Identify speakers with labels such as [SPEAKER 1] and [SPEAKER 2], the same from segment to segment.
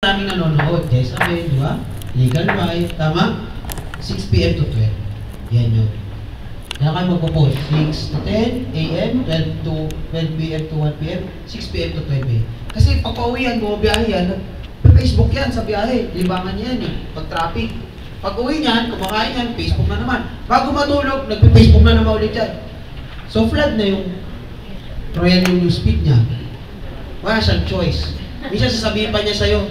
[SPEAKER 1] Maraming nanonood, guys, sabi, di ba? Legal right, tama? 6 p.m. to 12. Yan yun. Kaya kayo magpo-post. 6 to 10 a.m., 12 p.m. to 1 p.m., 6 p.m. to 12 a.m. Kasi pag pauwi yan, bumabiyahe yan, Facebook yan sa biyahe. Libangan yan eh, pag traffic. Pag uwi niyan, kumakain yan, Facebook na naman. Bago matulog, nagpe-Facebook na naman ulit yan. So flood na yung Royal newsfeed niya. Wala siyang choice. Minsan sasabihin pa niya sa'yo,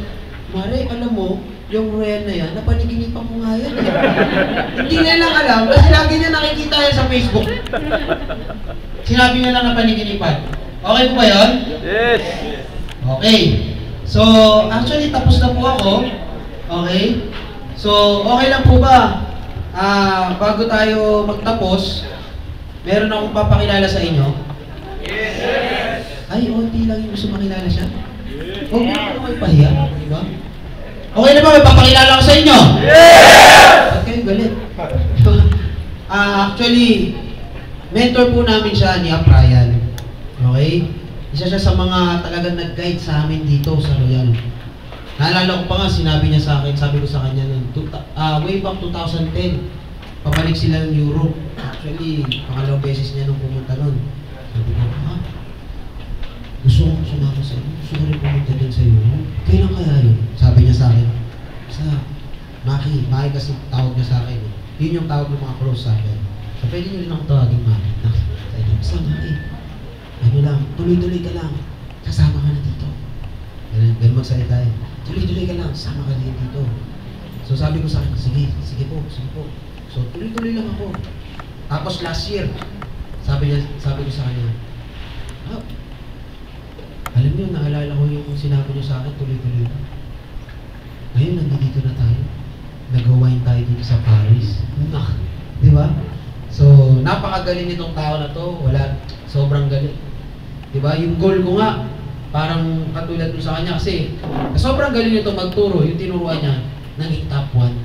[SPEAKER 1] Mare, alam mo, yung Royal na yan, napaniginipan ko nga yan. Hindi na lang alam, kasi lagi niya nakikita yan sa Facebook. Sinabi niya lang napaniginipan. Okay po ba yun?
[SPEAKER 2] Yes!
[SPEAKER 1] Okay. So, actually, tapos na po ako. Okay? So, okay lang po ba? Bago tayo magtapos, meron akong papakilala sa inyo.
[SPEAKER 2] Yes!
[SPEAKER 1] Ay, onti lang yung gusto makilala siya. Huwag mo naman magpahiya, di ba? Okay na ba? May papakilala ko sa inyo?
[SPEAKER 2] Yes!
[SPEAKER 1] Ba't kayo galit? Actually, mentor po namin siya ni Aprayan. Okay? Isa siya sa mga talagang nag-guide sa amin dito sa Royal. Naalala ko pa nga, sinabi niya sa akin, sabi ko sa kanya nun, way back 2010, pabalik sila ng Europe. Actually, pangalawang beses niya nung pumunta nun. Sabi ko, gusto ko sumama sa inyo. Gusto ko rin pumunta din sa iyo. Kailan kaya yun? Sabi niya sa akin. Maki kasi tawag niya sa akin. Yun yung tawag ng mga close sa akin. So, pwede niyo rin ako tawagin, Maki. Sa Maki. Ano lang, tuloy-tuloy ka lang. Kasama ka na dito. Ganun magsalita eh. Tuloy-tuloy ka lang, sama ka din dito. So, sabi ko sa akin, sige po. So, tuloy-tuloy lang ako. Tapos last year, sabi ko sa kanya, alam niyo, naalala ko yung sinabi niyo sa akin, tuloy-tuloy. Ngayon, nandito na tayo. Nag-wine tayo dito sa Paris. Di ba? So, napakagaling nitong tao na to. Sobrang galing. Di ba? Yung goal ko nga, parang katulad mo sa kanya kasi sobrang galing nito magturo. Yung tinuruan niya, naging top 1.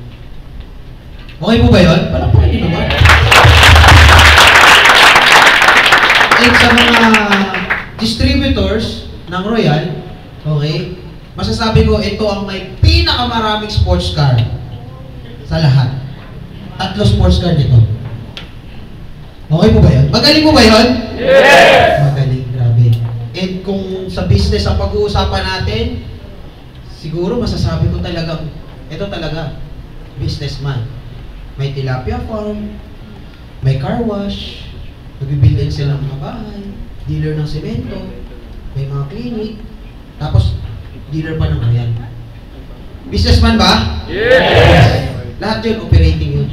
[SPEAKER 1] Okay po ba yun? Palakpakan niyo naman. And sa mga distributors ng Royal, okay, masasabi ko, ito ang may pinakamaraming sports car sa lahat. 3 sports car nito. Okay po ba yun? Magaling po ba yun?
[SPEAKER 2] Yes!
[SPEAKER 1] Magaling, grabe. And kung sa business ang pag-uusapan natin, siguro masasabi ko talaga, ito talaga, businessman. May tilapia farm, may car wash, nagbibilin sila ng mga bahay, dealer ng semento, may mga clinic, tapos dealer pa ng Royal. Businessman ba?
[SPEAKER 2] Yes!
[SPEAKER 1] Lahat yun, operating yun.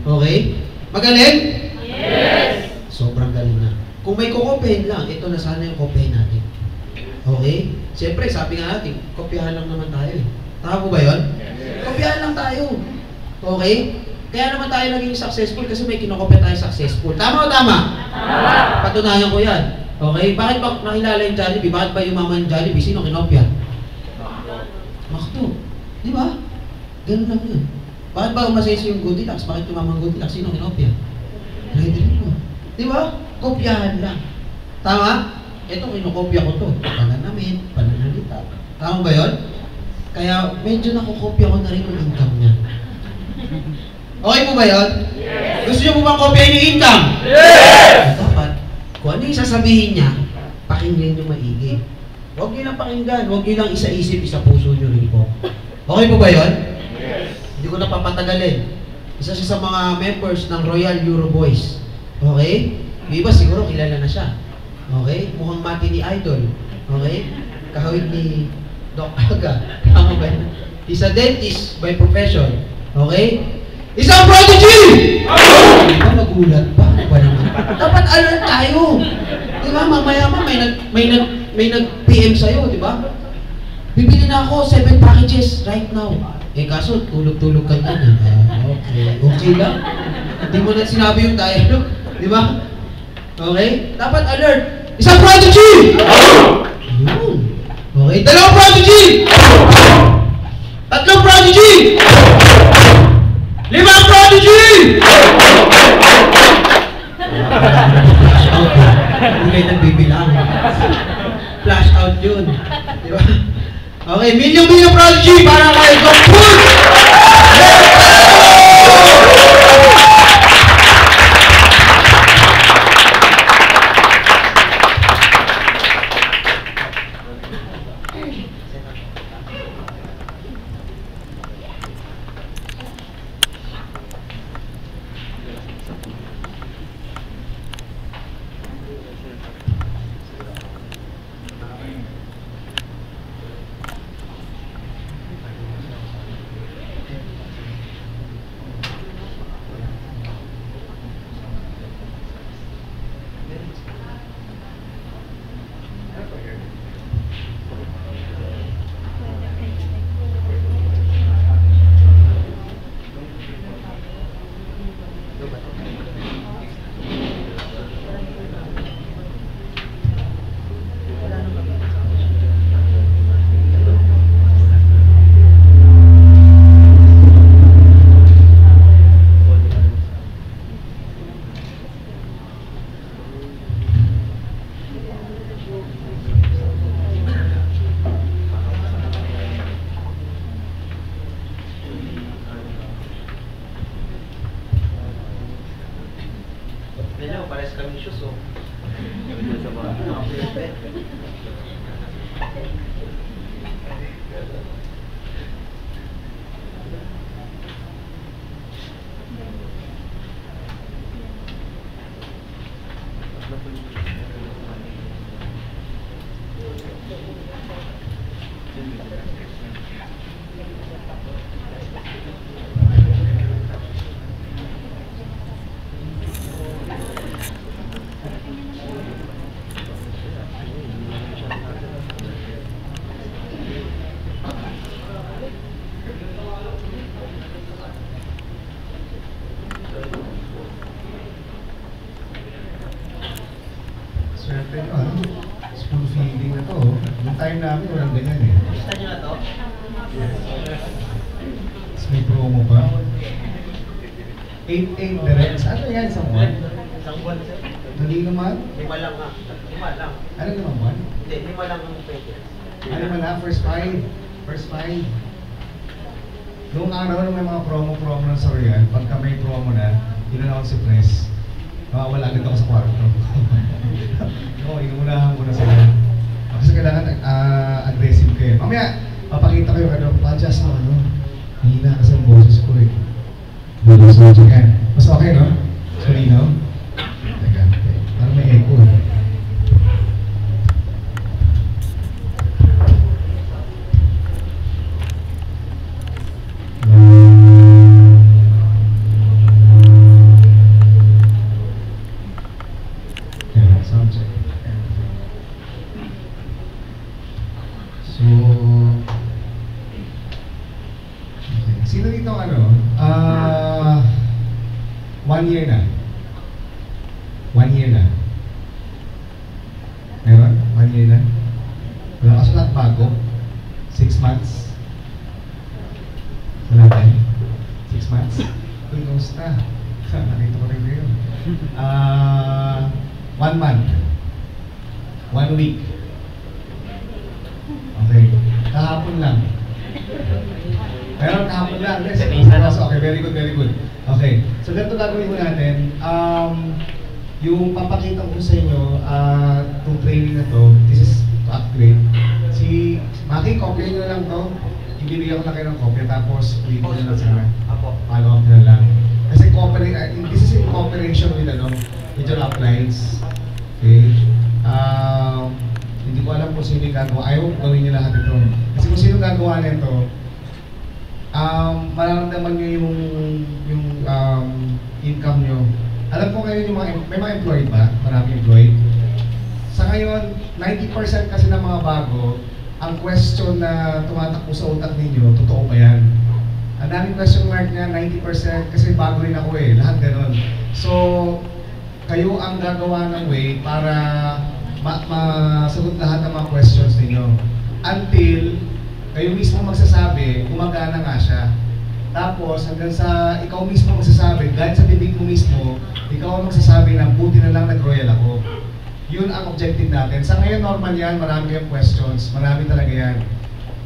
[SPEAKER 1] Okay? Magaling?
[SPEAKER 2] Yes!
[SPEAKER 1] Sobrang galing na. Kung may kukopihin lang, ito na sana yung kopihin natin. Okay? Siyempre, sabi nga natin, kopyahan lang naman tayo eh. Tama po ba yun?
[SPEAKER 2] Yes.
[SPEAKER 1] Kopyahan lang tayo. Okay? Kaya naman tayo naging successful kasi may kinokopya tayo successful. Tama o tama?
[SPEAKER 2] Tama!
[SPEAKER 1] Patunayan ko yan. Okay? Bakit ba nakilala yung Jollibee? Bakit ba yumaman yung Jollibee? Sino kinopya? Makto. Di ba? Ganun lang yun. Bakit ba umaseso yung Goldilocks? Bakit yumaman Goldilocks? Sino kinopya? Redrigo. Di ba? Kopyahan lang. Tama? Ito, kinokopya ko to. Pananamit, pananalita. Tama ba yun? Kaya medyo nakukopya ko na rin yung income niya. Okay po ba yun?
[SPEAKER 2] Yes!
[SPEAKER 1] Gusto niyo po bang kopyahin yung income?
[SPEAKER 2] Yes!
[SPEAKER 1] Dapat, kung ano yung sasabihin niya, pakinggan niyo maigi. Huwag niyo lang pakinggan, huwag niyo lang isa-isip, isa-puso niyo rin po. Okay po ba yun?
[SPEAKER 2] Yes!
[SPEAKER 1] Hindi ko na papatagalin. Isa siya sa mga members ng Royal Euroboys. Okay? Yung iba siguro kilala na siya. Okay? Mukhang mati ni Idol. Okay? Kahawig ni Doc Aga. Tama ba yun? He's a dentist by profession. Okay? Isang prodigy! Di ba nagulat pa? Ano ba naman? Dapat alert tayo. Di ba? Mamaya may nag-PM sa'yo, di ba? Bibili na ako 7 packages right now. Eh kaso, tulog-tulog ka dyan. Okay lang. Hindi mo na sinabi yung dialogue. Di ba? Okay? Dapat alert. Isang prodigy! Yun. Okay. 2 prodigy! 3 prodigy! 5 prodigy! Flash out eh. Hindi kayo nagbibilang. Flash out yun. Di ba? Okay. Okay, million prodigy para kay Dr. Food! Hello, pares kami shoes, oh.
[SPEAKER 3] Swerte nyo, ah. Spoon feeding na to. Yung time namin, walang ganyan eh.
[SPEAKER 1] Gusto nyo na to?
[SPEAKER 3] Tapos may promo pa. 8-8 direct. Ano yan? Isang buwan?
[SPEAKER 1] Isang buwan, sir.
[SPEAKER 3] Dali naman.
[SPEAKER 1] 5 lang nga. 5 lang.
[SPEAKER 3] Ano naman buwan?
[SPEAKER 1] Hindi, 5 lang ang pwede.
[SPEAKER 3] Ano naman na? First five. First five. Noong araw nung may mga promo ng Sorian, pagka may promo na, in-announce si Press, wala agad ako sa kwarto. Oo, inuunahan ko na sila. Kasi kailangan aggressive kayo. Mamaya, papakita ko yung pa-adjust mo, hihina kasi ang boses ko eh. Yan. Mas okay, no? Sorry, no? Teka, parang may echo eh. Sound check. So, okay. Sino dito 1 year na? 1 year na? Meron? 1 year na? Wala kaso lahat bago? 6 months? Wala tayo? 6 months? Uy, kamusta? Nakita ko rin kayo. 1 month. 1 week. Okay. Kahapon lang. Meron kahapon lang. Yes. Okay, very good, very good. Okay. So, ganito gagawin mo natin. Yung papakita ko sa inyo, itong training na to, this is to upgrade. Si Maki, kopya nyo na lang to. Ibibigyan ko na kayo ng kopya, tapos ulit nyo na lang sana. Follow up nyo na lang. Kasi this is in cooperation with with your uplines. Okay? Hindi ko alam kung sino yung gagawa. Ayaw gawin nyo lahat ito. Kasi kung sino gagawa nito, mararamdaman nyo yung income nyo. Alam ko ngayon may mga employed ba? Marami employed. Sa ngayon, 90% kasi ng mga bago, ang question na tumatakbo sa utak ninyo, totoo ba yan? Ang daming question mark niya, 90% kasi bago rin ako eh, lahat ganon. So, kayo ang gagawa ng way para masagot lahat ng mga questions ninyo. Until kayo mismo magsasabi, gumagana nga siya. Tapos hanggang sa ikaw mismo magsasabi, dahil sa bibig mo mismo, ikaw ang magsasabi na buti na lang nag-royal ako. Yun ang objective natin. Sa ngayon normal yan, marami yung questions, marami talaga yan.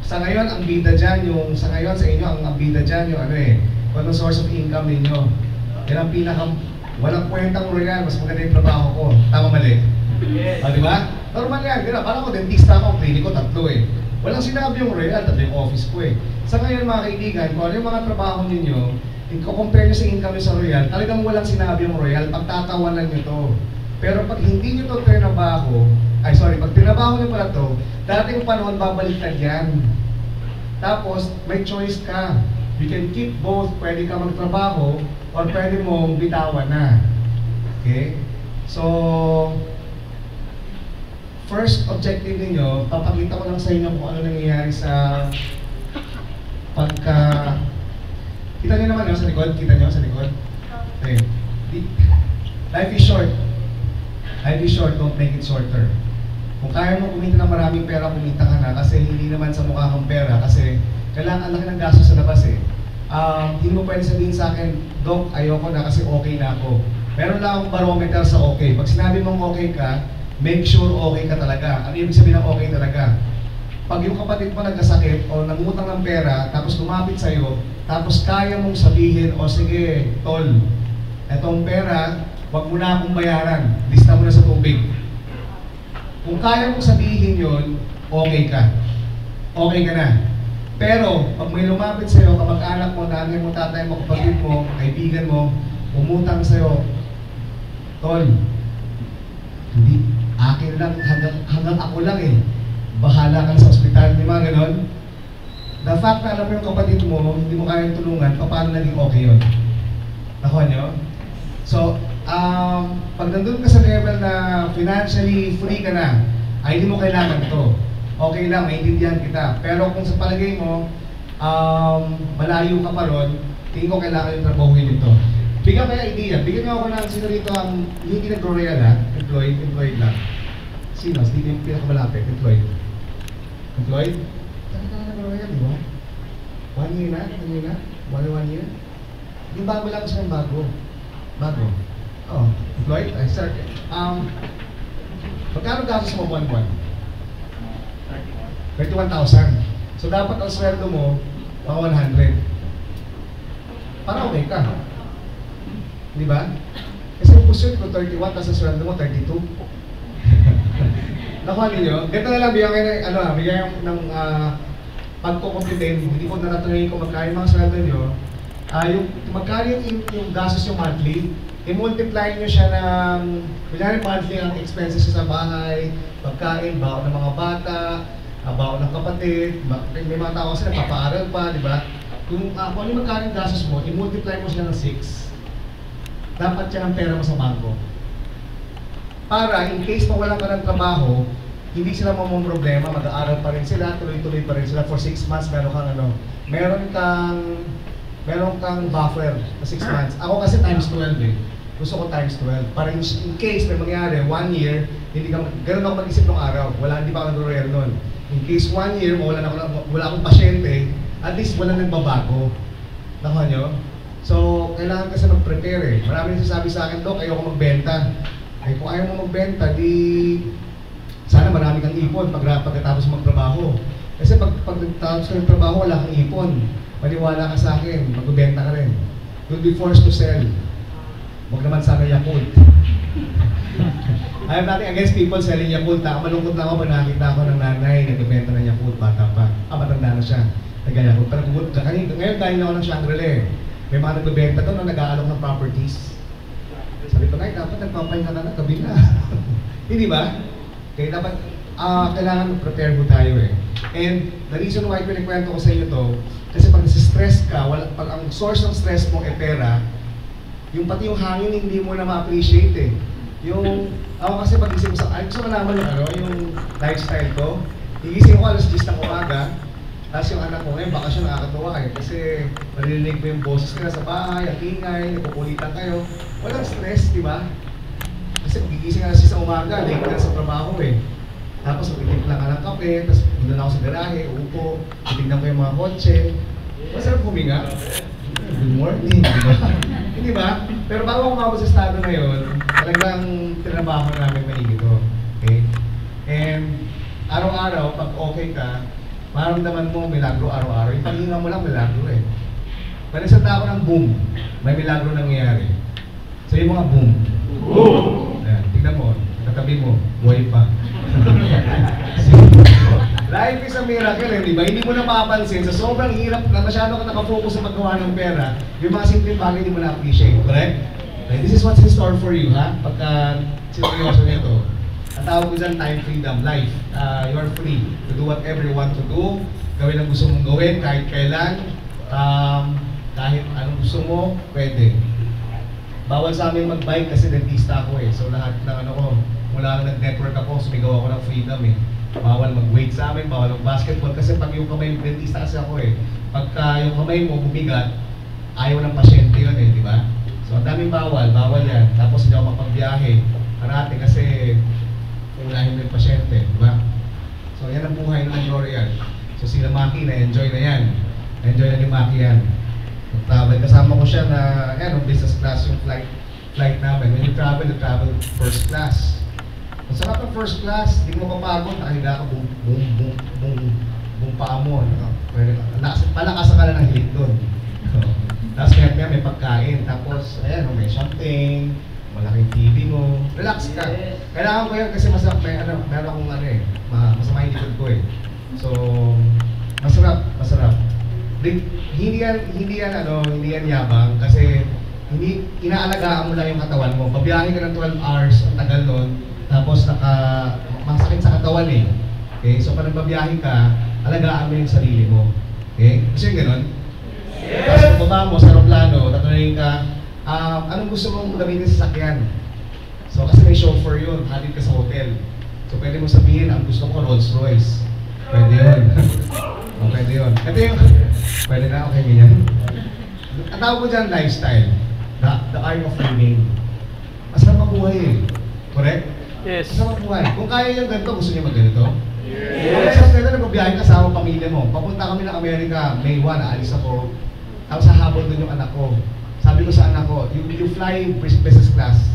[SPEAKER 3] Sa ngayon, ang bida dyan, sa inyo, ang bida dyan, yung ano eh, kung anong source of income ninyo. Yan ang walang kwentang royal, mas maganda yung trabaho ko. Tama mali?
[SPEAKER 2] Yes.
[SPEAKER 3] Di ba? Normal yan, gano'n. Parang ako, dentista ako, clinic ko, 3 eh. Walang sinabi yung royal, 3 yung office ko eh. Sa ngayon, mga kaibigan, kung ano yung mga trabaho ninyo, i-compare nyo sa income nyo sa royal, talagang walang sinabi yung royal, pagtatawanan nyo to. Pero pag hindi nyo to trinabaho, pag trinabaho nyo pala to, dating panahon babaliktad yan. Tapos, may choice ka. You can keep both, pwede ka magtrabaho, or pwede mong bitawan na. Okay? So, first objective ninyo, papakita ko lang sa inyo kung ano nangyayari sa pagka... Kita nyo naman sa likod? Kita nyo sa likod? Okay. Life is short. Life is short, don't make it shorter. Kung kaya mo kumita ng maraming pera, kumita ka na kasi hindi naman sa mukha kang pera kasi kailangan ang laki ng gasto sa labas eh. Hindi mo pwede sabihin sa akin, Doc, ayoko na kasi okay na ako. Meron lang akong barometer sa okay. Pag sinabi mong okay ka, make sure okay ka talaga. Ano ibig sabihin ng okay talaga? Pag yung kapatid mo nagkasakit o nangutang ng pera, tapos lumapit sa'yo, tapos kaya mong sabihin, o sige, tol, etong pera, wag mo na akong bayaran, lista mo na sa tubig. Kung kaya mong sabihin yon, okay ka. Okay ka na. Pero, pag may lumapit sa'yo, kamag-anak mo, nanay mo, tatay mo, kapatid mo, kaibigan mo, umutang sa'yo, tol, hindi, akin lang, hanggang ako lang eh. Bahala ka sa ospital, di ba ganon? The fact na alam mo yung kapatid mo, hindi mo kayang tulungan, paano naging okay yun? Nakuha nyo? So, pag nandun ka sa level na financially free ka na, ay hindi mo kailangan to. Okay lang, maintindihan kita. Pero kung sa palagay mo, malayo ka pa ron, tingin ko kailangan yung trabahuin ito. Bigyan kayo idea. Bigyan niyo ako ng sino rito ang hindi nag-royal ha? Employed lang. Sino? Hindi yung pinakamalapit. Employed. Talaga ka nag-royal, di ba? 1 year na? 1 year na? 1 year? Yung bago lang siya bago. Bago. Oh, employed? I start. Magkano gastos mo buwan-buwan? 31,000. So dapat ang sweldo mo, mga 100. Para okay ka. Di ba? Kasi kung puso ko 31, tapos ang sweldo mo 32. Nakuha ninyo? Ganito na lang, bigyan ng pagkukumpitin, hindi ko natatanungin kung magkano yung mga sweldo nyo. Yung magkano yung gastos yung monthly, i-multiply nyo siya ng, kunyari monthly ang expenses sa bahay, pagkain, baon ng mga bata, baon ng kapatid, may mga tao kasi nagpapaaral pa, di ba? Kung ano yung magkano yung gastos mo, i-multiply mo siya ng 6, dapat siya ang pera mo sa bangko. Para in case mawalan ka ng trabaho, hindi sila mamang problema, mag-aaral pa rin sila, tuloy-tuloy pa rin sila for 6 months, meron kang buffer na 6 months. Ako kasi times 12 eh. Gusto ko times 12. Para in case may mangyari, 1 year, ganun ako mag-isip ng araw. Hindi pa ako nag-royal nun. In case 1 year, wala akong pasyente, at least wala nagbabago. Nakuha nyo? So, kailangan kasi mag-prepare eh. Marami nagsasabi sa akin, Dok, ayoko magbenta. Ay, kung ayaw mo magbenta, di sana marami kang ipon pagkatapos magtrabaho. Kasi pag nagtapos ka ng trabaho, wala kang ipon. Maniwala ka sa akin, magbenta ka rin. You'll be forced to sell. Huwag naman sana Yakult. I am nothing against people selling Yakult. Malungkot na ako pag nakita ako ng nanay nagbenta ng Yakult, bata pa. Matanda na siya. Nag-Yakult. Pero ngayon galing ako ng Shangri-La. May mga nagbebenta doon na nag-aalok ng properties. Sabi ko, Nay, dapat nagpapahinga ka na, gabi na. Hindi ba? Kaya dapat, kailangan prepare mo tayo eh. And the reason why pinikwento ko sa inyo to, kasi pag nasi-stress ka, pag ang source ng stress mo ay pera, yung pati yung hangin hindi mo na ma-appreciate eh. Ako kasi pag-isip ko gusto malaman yung lifestyle ko. Igising ko alas 10 ng umaga, tapos yung anak ko ngayon, baka siya nakakatuwa eh. Kasi marinig mo yung boses nila sa bahay, ang ingay, nagkukulitan kayo. Walang stress, di ba? Kasi gigising alas 10 ng umaga, late ka sa trabaho eh. Tapos magtitimpla ka ng kape, tapos doon ako sa garahe, uupo, titignan ko yung mga kotse. Masarap huminga. Good morning, di ba? Hindi ba? Pero bago ako mabot sa estado na yun, talagang tinabaho namin maigi to. Okay? And araw-araw, pag okay ka, maramdaman mo milagro araw-araw. Yung paghinga mo lang milagro eh. Pag nagsalita ako ng boom, may milagro nangyayari. So yung mga boom.
[SPEAKER 2] Boom!
[SPEAKER 3] Ayan, tignan mo, katabi mo, buhay pa. Life is a miracle eh, di ba? Hindi mo napapansin, sa sobrang hirap na masyado ka nakafocus sa maggawa ng pera, yung mga simpleng bagay hindi mo na-appreciate, correct? Okay, this is what's in store for you, ha? Pagka seryoso nito. Ang tawag ko dyan, time freedom, life. You're free to do whatever you want to do. Gawin ang gusto mong gawin, kahit kailan. Kahit anong gusto mo, pwede. Bawal sa amin mag-bike kasi dentista ako eh. So lahat ng ano ko, mula nang nag-network ako, sumigaw ako ng freedom eh. Bawal mag-weight sa amin, bawal mag-basketball kasi pag yung kamay, dentista kasi ako eh. Pagka yung kamay mo bumigat, ayaw ng pasyente yun eh, di ba? So ang daming bawal yan. Tapos hindi ako mapagbiyahe. Karate kasi unahin mo yung pasyente, di ba? So yan ang buhay ng L'Oreal. So sila Maki na-enjoy na yan. Enjoy na ni Maki yan. Travel, kasama ko siya na, business class yung flight namin. When you travel first class. Ang sarap ng first class, hindi mo mapagod, nakahiga ka, buong paa mo. Palakasan ka lang ng hilig doon. Tapos kaya may pagkain, tapos ayan, may champagne, malaking TV mo, relax ka. Kailangan ko yun kasi masarap, meron akong masama yung likod ko eh. So, masarap. Hindi yan yabang kasi hindi inaalagaan mo lang yung katawan mo. Pabiyahe ka ng 12 hours, ang tagal nun, tapos masakit sa katawan eh. Okay? So pag nagbabiyahe ka, alagaan mo yung sarili mo. Okay? Kasi yung gano'n? Yes! Tapos kung baba mo sa aeroplano, tatanungin ka, anong gusto mong gamitin sa sakyan? So kasi may chauffeur yun, hatid ka sa hotel. So pwede mo sabihin, ang gusto ko Rolls Royce. Pwede yun. Pwede yun. Ito yung, pwede na, okay ganyan. Ang tawag ko dyan, lifestyle. The art of living. Masarap mabuhay eh. Correct?
[SPEAKER 2] Yes.
[SPEAKER 3] Masarap mabuhay. Kung kaya yung ganito, gusto niyo mag-ganito?
[SPEAKER 2] Yes.
[SPEAKER 3] Masarap nito, nagbabiyahe ka sa pamilya mo. Papunta kami ng Amerika, May 1, aalis ako. Tapos hahabol doon yung anak ko. Sabi ko sa anak ko, you fly business class.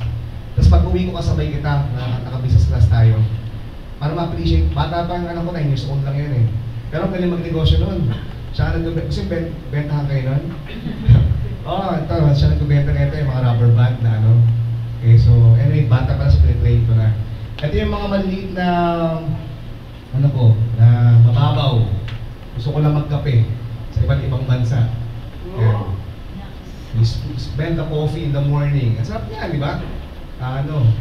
[SPEAKER 3] Tapos pag uwi ko kasabay kita, naka-business class tayo. Para ma-appreciate, bata pa yung anak ko, 9 years old lang yun eh. Pero ang galing magnegosyo nun. Siya kasi bentahan kayo nun? Ito, siya nagbibenta nito yung mga rubber band na ano. Okay, so anyway, bata pala sa play ko na. Ito yung mga maliliit na, na mababaw. Gusto ko lang magkape sa iba't ibang bansa. Yeah. You spend the coffee in the morning. Ang sarap niya, di ba?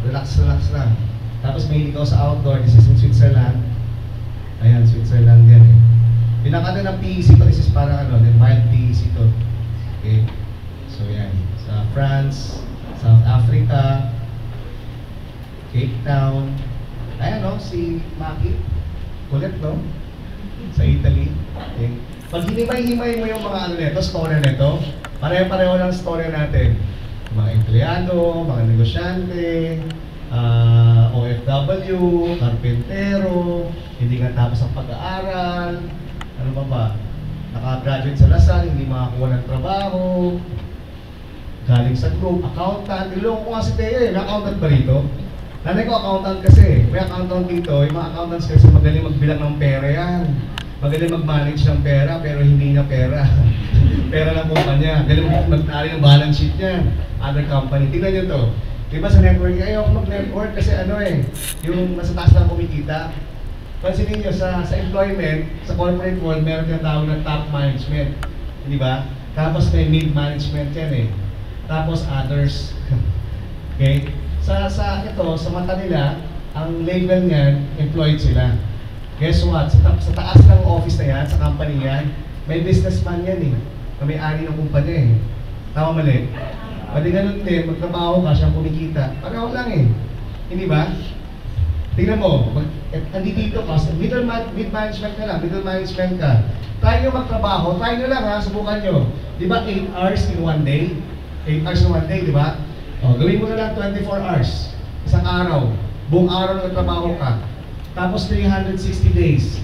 [SPEAKER 3] Relax lang. Tapos may ikaw sa outdoor, this is in Switzerland. Ayan, Switzerland yan eh. Pinakata ng PEC to, this is parang mild PEC to. Okay. So yan, sa France, South Africa, Cape Town. Ayan si Maki. Kulit sa Italy. Okay. Pag hinimay-himay mo yung mga nito, story nito, pareho-pareho lang story natin. Mga empleyado, mga negosyante, OFW, karpentero, hindi nga tapos ang pag-aaral, ano ba? Naka-graduate sa Lasal, hindi makakuha ng trabaho, galing sa group, accountant, niloko ko nga si Teo may accountant ba rito? Nanay ko accountant kasi, may accountant dito, yung mga accountants kasi magaling magbilang ng pera yan. Magaling mag-manage ng pera, pero hindi niya pera. Pera lang po niya. Galing mag-tali ng balance sheet niya. Other company. Tingnan niyo to. Diba sa network, ayaw mag-network kasi yung nasa taas lang kumikita. Pansinin nyo, sa employment, sa corporate world, meron yung tawag na top management. Di ba? Tapos may mid-management yan eh. Tapos others. Okay? Sa mata nila, ang label niyan, employed sila. Guess what? Sa taas ng office na yan, sa company yan, may businessman yan eh. Na may-ari ng kumpanya eh. Tama mali? Pwede ganun din, magtrabaho ka, siyang kumikita. Pareho lang eh. Hindi ba? Tingnan mo, andito ka, mid-management ka lang, middle management ka. Try nyo magtrabaho, try nyo lang ha, subukan nyo. Di ba 8 hours in one day? 8 hours in one day, di ba? Gawin mo na lang 24 hours. Isang araw. Buong araw na nagtrabaho ka. Tapos 360 days.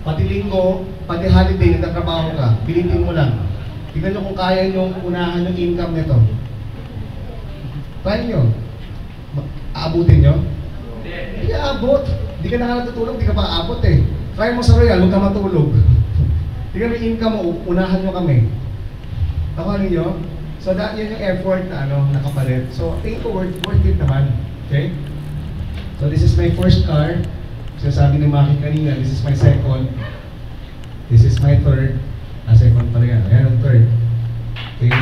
[SPEAKER 3] Pati linggo, pati holiday nagtatrabaho ka. Pilitin mo lang. Tingnan nyo kung kaya nyo unahan yung income nito. Try nyo. Aabutin nyo? Hindi aabot. Hindi ka na natutulog, hindi ka pa aabot eh. Try mo sa Royal, huwag ka matulog. tingnan mo yung income mo, unahan nyo kami. Nakuha ninyo? So that yun yung effort na nakapalit. So tingin ko worth it naman. Okay? So this is my first car. Sinasabi ni Maki kanina, this is my second. This is my third. Second pala yan. Ayan ang third. Okay?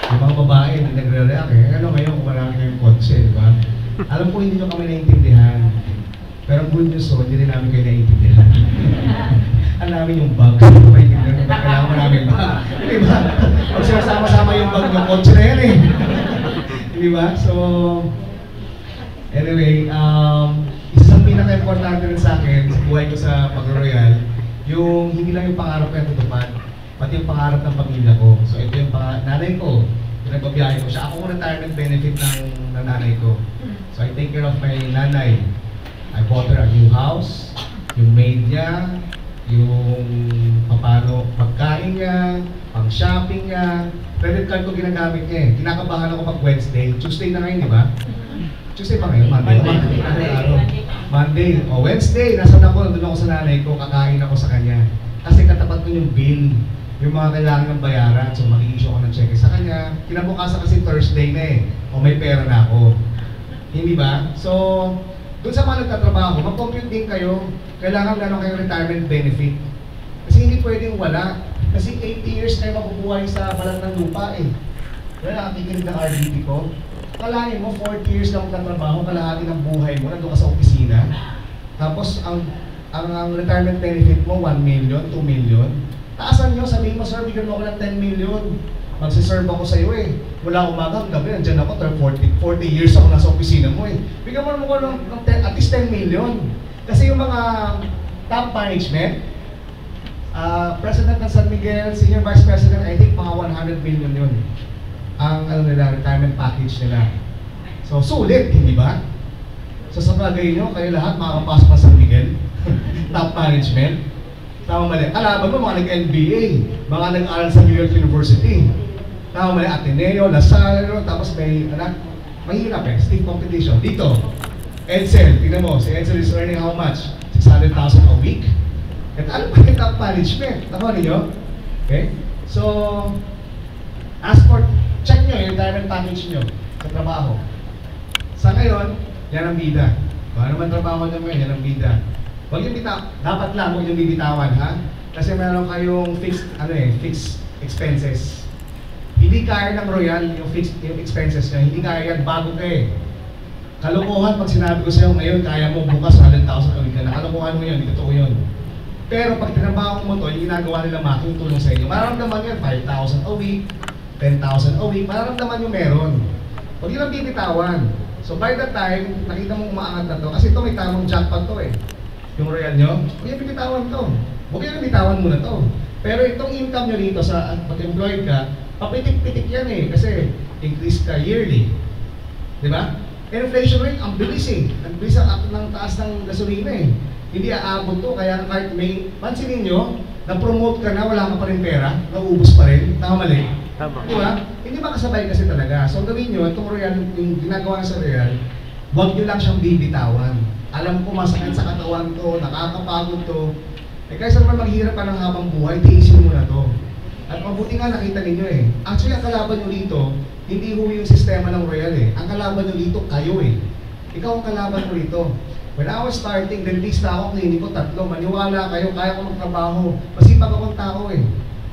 [SPEAKER 3] Yung mga babae na nagre-react ano ngayon kung marami kayong kotse, di ba? Alam ko hindi nyo kami naiintindihan. Pero ang good news hindi rin namin kayo naiintindihan. Ang namin yung bag. Maintindihan ba kailangan maraming bag? Di ba? Pag sinasama-sama yung bag ng kotse na yan eh. Di ba? So, anyway, isa sa pinaka-importante rin sa akin sa buhay ko sa Pag-Royal, yung hindi lang yung pangarap ko yung tutupad, pati yung pangarap ng pamilya ko. So ito yung nanay ko, pinagbabiyahe ko siya. Ako ang retirement benefit ng nanay ko. So I take care of my nanay. I bought her a new house, yung maid niya, yung paano pagkain niya, pang shopping niya. Credit card ko ginagamit niya eh. Kinakabahan ako pag Wednesday. Tuesday na ngayon, di ba? Tuesday pa ngayon? Monday. O Wednesday, nasa ako, nandun ako sa nanay ko, kakain ako sa kanya. Kasi katapat ko yung bill, yung mga kailangan ng bayaran. So mag-i-issue ako ng check sa kanya. Kinabukasan kasi Thursday na eh. O may pera na ako. Hindi ba? So, doon sa mga nagtatrabaho, mag-compute din kayo. Kailangan gano'n kayong retirement benefit. Kasi hindi pwedeng wala. Kasi 80 years kayo mabubuhay sa balat ng lupa eh. Kaya nakakikinig ng RDP ko. Kalahin mo, 40 years lang magtatrabaho, kalahati ng buhay mo, nandun ka sa opisina. Tapos, ang retirement benefit mo, 1 million, 2 million. Taasan nyo, sabihin mo, sir, bigyan mo ako ng 10 million. Magsiserve ako sa iyo eh. Mula umaga, gabi, nandyan ako, 40 years ako nasa opisina mo eh. Bigyan mo naman ko ng at least 10 million. Kasi yung mga top management, President ng San Miguel, Senior Vice President, I think mga 100 million yun. Ang nila, retirement package nila. So, sulit, hindi ba? So, sa bagay nyo, kayo lahat makakapasok na San Miguel. Top management. Tama mali. Kalaban mo, mga nag-NBA, mga nag-aral sa New York University. Tama mali, Ateneo, La Salle, tapos may, mahirap eh, stiff competition. Dito, Edsel, tingnan mo, si Edsel is earning how much? 600,000 a week? At ano ba yung top management? Nakuha ninyo? Okay? So, as for, check nyo yung retirement package nyo sa trabaho. Sa ngayon, yan ang bida. Kung ano man trabaho nyo ngayon, yan ang bida. Huwag yung dapat lang, huwag yung bibitawan, ha? Kasi meron kayong fixed expenses. Hindi kaya ng Royal yung fixed yung expenses nyo. Hindi kaya yan, bago kayo. Kalokohan pag sinabi ko sa'yo ngayon, kaya mo bukas 100,000 a week na. Kalokohan mo yun, hindi totoo yun. Pero pag tinabaho mo to, yung ginagawa nila making tulong sa inyo, mararamdaman yan 5,000 a week, 10,000 a week, mararamdaman yung meron. Huwag yun ang bibitawan. So by the time, nakita mong umaangat na to, kasi ito may tamang jackpot to eh. Yung Royal nyo, huwag yung bibitawan to. Huwag yung bibitawan muna to. Pero itong income nyo dito, sa pag-employed ka, papitik-pitik yan eh, kasi increase ka yearly. Di ba? Inflation rate, ang bilis eh. Ang bilis ng taas ng gasolina eh. Hindi aabot to, kaya kahit may, pansinin nyo, na-promote ka na, wala ka pa rin pera, nauubos pa rin, tama mali.
[SPEAKER 2] Tama.
[SPEAKER 3] Di ba? Hindi makasabay kasi talaga. So gawin nyo, itong Royal, yung ginagawa sa Royal, huwag nyo lang siyang bibitawan. Alam ko masakit sa katawan to, nakakapagod to. Eh kaysa naman maghirap ka ng habang buhay, tiisin mo na to. At mabuti nga nakita ninyo eh. Actually, ang kalaban nyo dito, hindi ho yung sistema ng Royal eh. Ang kalaban nyo dito, kayo eh. Ikaw ang kalaban mo dito. When I was starting, dentist na ako, kliniko, 3. Maniwala kayo, kaya ko magtrabaho. Masipag akong tao eh.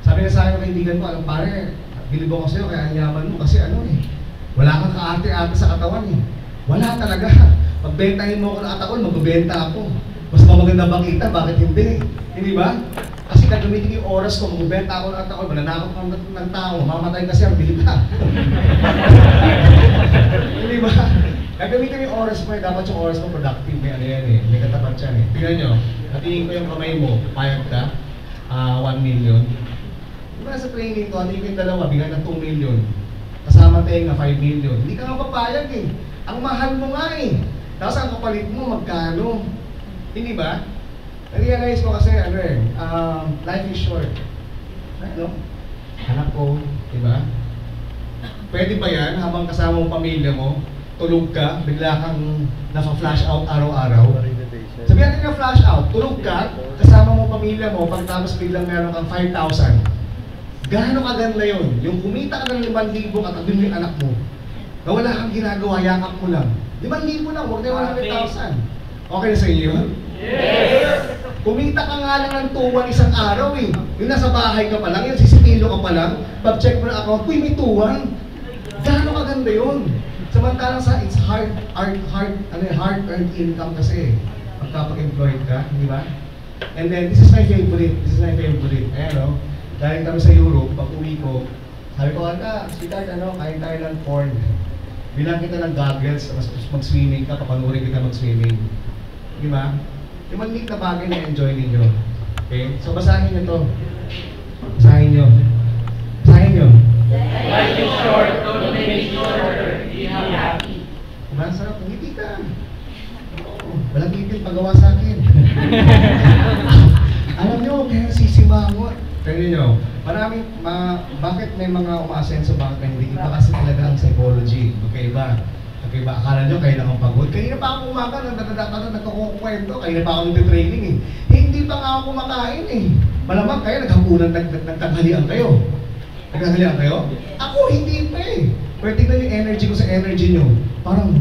[SPEAKER 3] Sabi na sa akin ng kaibigan ko, alam pare, bilib ako sa'yo, kaya ang yaman mo kasi ano eh. Wala kang kaarte-arte sa katawan eh. Wala talaga. Pagbentahin mo ako ng atakon, magbebenta ako. Mas maganda bang kita, bakit hindi? Hindi ba? Kasi gagamitin yung oras ko, magbebenta ako ng atakon, mananakot ng tao, mamatay kasi ang bilib ka. Hindi ba? Gagamitin yung oras mo eh, dapat yung oras mo productive, may ano yan eh, may katapat yan eh. Tingnan nyo, natingin ko yung kamay mo, payag ka, 1 million. Diba sa training ko, hindi ko yung dalawa, bigyan ng 2 million. Kasama tayo nga 5 million. Hindi ka nga papayag eh. Ang mahal mo nga eh. Tapos ang kapalit mo, magkano? Hindi ba? Na-realize ko kasi, ano eh, life is short. Ano? Anak ko, diba? Pwede ba yan habang kasama mong pamilya mo, tulog ka, bigla kang nasa-flash out araw-araw? Sabihan natin na flash out, tulog ka, kasama mo pamilya mo, pagtapos biglang meron kang 5,000. Gaano kaganda yun? Yung kumita ka ng 5,000 katabi mo yung anak mo, na wala kang ginagawa, yakap mo lang. 5,000 lang, huwag na 100,000. Okay na sa inyo yun?
[SPEAKER 2] Yes!
[SPEAKER 3] Kumita ka nga lang ng 2,1 isang araw eh. Yung nasa bahay ka pa lang, yung sisipilo ka pa lang, pag-check mo na account, uy, may 2,1. Gaano kaganda yun? Samantalang sa it's hard-earned income kasi pagka-employed ka, di ba? And then, this is my favorite. Ayan o, dahil kami sa Europe, pag uwi ko, sabi ko, sweetheart, kain tayo ng corn. Bilang kita ng goggles, mag-swimming ka, papanurin kita mag-swimming. Di ba? Yung maliit na bagay na enjoy ninyo. Okay? So, basahin nyo to. Basahin nyo.
[SPEAKER 2] Life is short, don't make it shorter. Be happy.
[SPEAKER 3] Diba? Sarap, ngiti ka. Walang ngipin pagawa sa akin. Alam nyo, kaya sisimangot. Tignan nyo, bakit may mga umaasenso, bakit may hindi? Iba kasi talaga ang psychology. Magkaiba. Akala nyo, kayo lang ang pagod. Kanina pa ako kumaka, nagkukwento. Kanina pa ako nag-training eh. Hindi pa nga ako kumakain eh. Malamang kayo, naghapunan, nagtanghalian kayo. Nagtanghalian kayo? Ako, hindi pa eh. Pero tignan yung energy ko sa energy nyo. Parang...